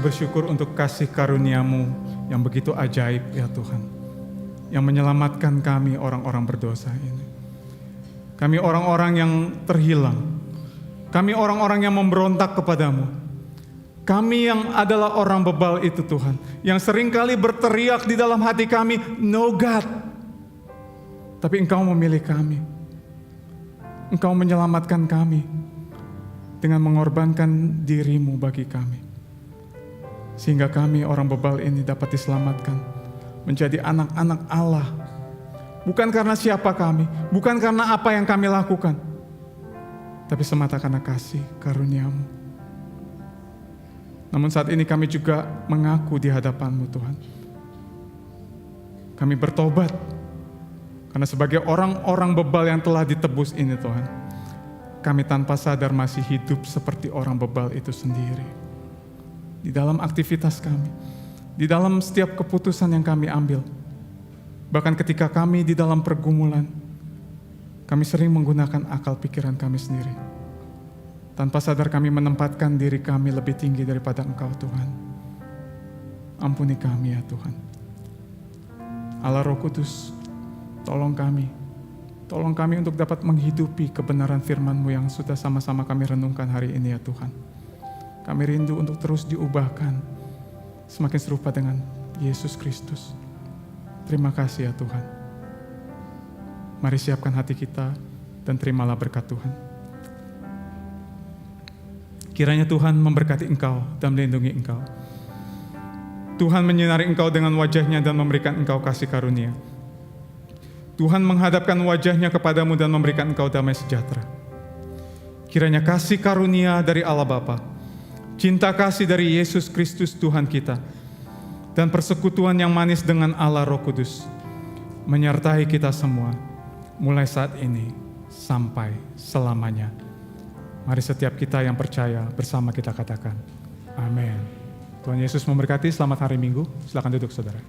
bersyukur untuk kasih karunia-Mu yang begitu ajaib ya Tuhan, yang menyelamatkan kami orang-orang berdosa ini. Kami orang-orang yang terhilang, kami orang-orang yang memberontak kepadamu. Kami yang adalah orang bebal itu Tuhan, yang seringkali berteriak di dalam hati kami, no God. Tapi Engkau memilih kami. Engkau menyelamatkan kami dengan mengorbankan diri-Mu bagi kami. Sehingga kami orang bebal ini dapat diselamatkan menjadi anak-anak Allah. Bukan karena siapa kami, bukan karena apa yang kami lakukan, tapi semata karena kasih karunia-Mu. Namun saat ini kami juga mengaku di hadapan-Mu Tuhan. Kami bertobat, karena sebagai orang-orang bebal yang telah ditebus ini Tuhan, kami tanpa sadar masih hidup seperti orang bebal itu sendiri. Di dalam aktivitas kami, di dalam setiap keputusan yang kami ambil, bahkan ketika kami di dalam pergumulan, kami sering menggunakan akal pikiran kami sendiri. Tanpa sadar kami menempatkan diri kami lebih tinggi daripada Engkau Tuhan. Ampuni kami ya Tuhan. Allah Roh Kudus, tolong kami untuk dapat menghidupi kebenaran firman-Mu yang sudah sama-sama kami renungkan hari ini ya Tuhan. Kami rindu untuk terus diubahkan, semakin serupa dengan Yesus Kristus. Terima kasih ya Tuhan. Mari siapkan hati kita dan terimalah berkat Tuhan. Kiranya Tuhan memberkati engkau dan melindungi engkau. Tuhan menyinari engkau dengan wajah-Nya dan memberikan engkau kasih karunia. Tuhan menghadapkan wajah-Nya kepadamu dan memberikan engkau damai sejahtera. Kiranya kasih karunia dari Allah Bapa, cinta kasih dari Yesus Kristus Tuhan kita, dan persekutuan yang manis dengan Allah Roh Kudus menyertai kita semua mulai saat ini sampai selamanya. Mari setiap kita yang percaya bersama kita katakan amin. Tuhan Yesus memberkati. Selamat hari Minggu. Silakan duduk saudara.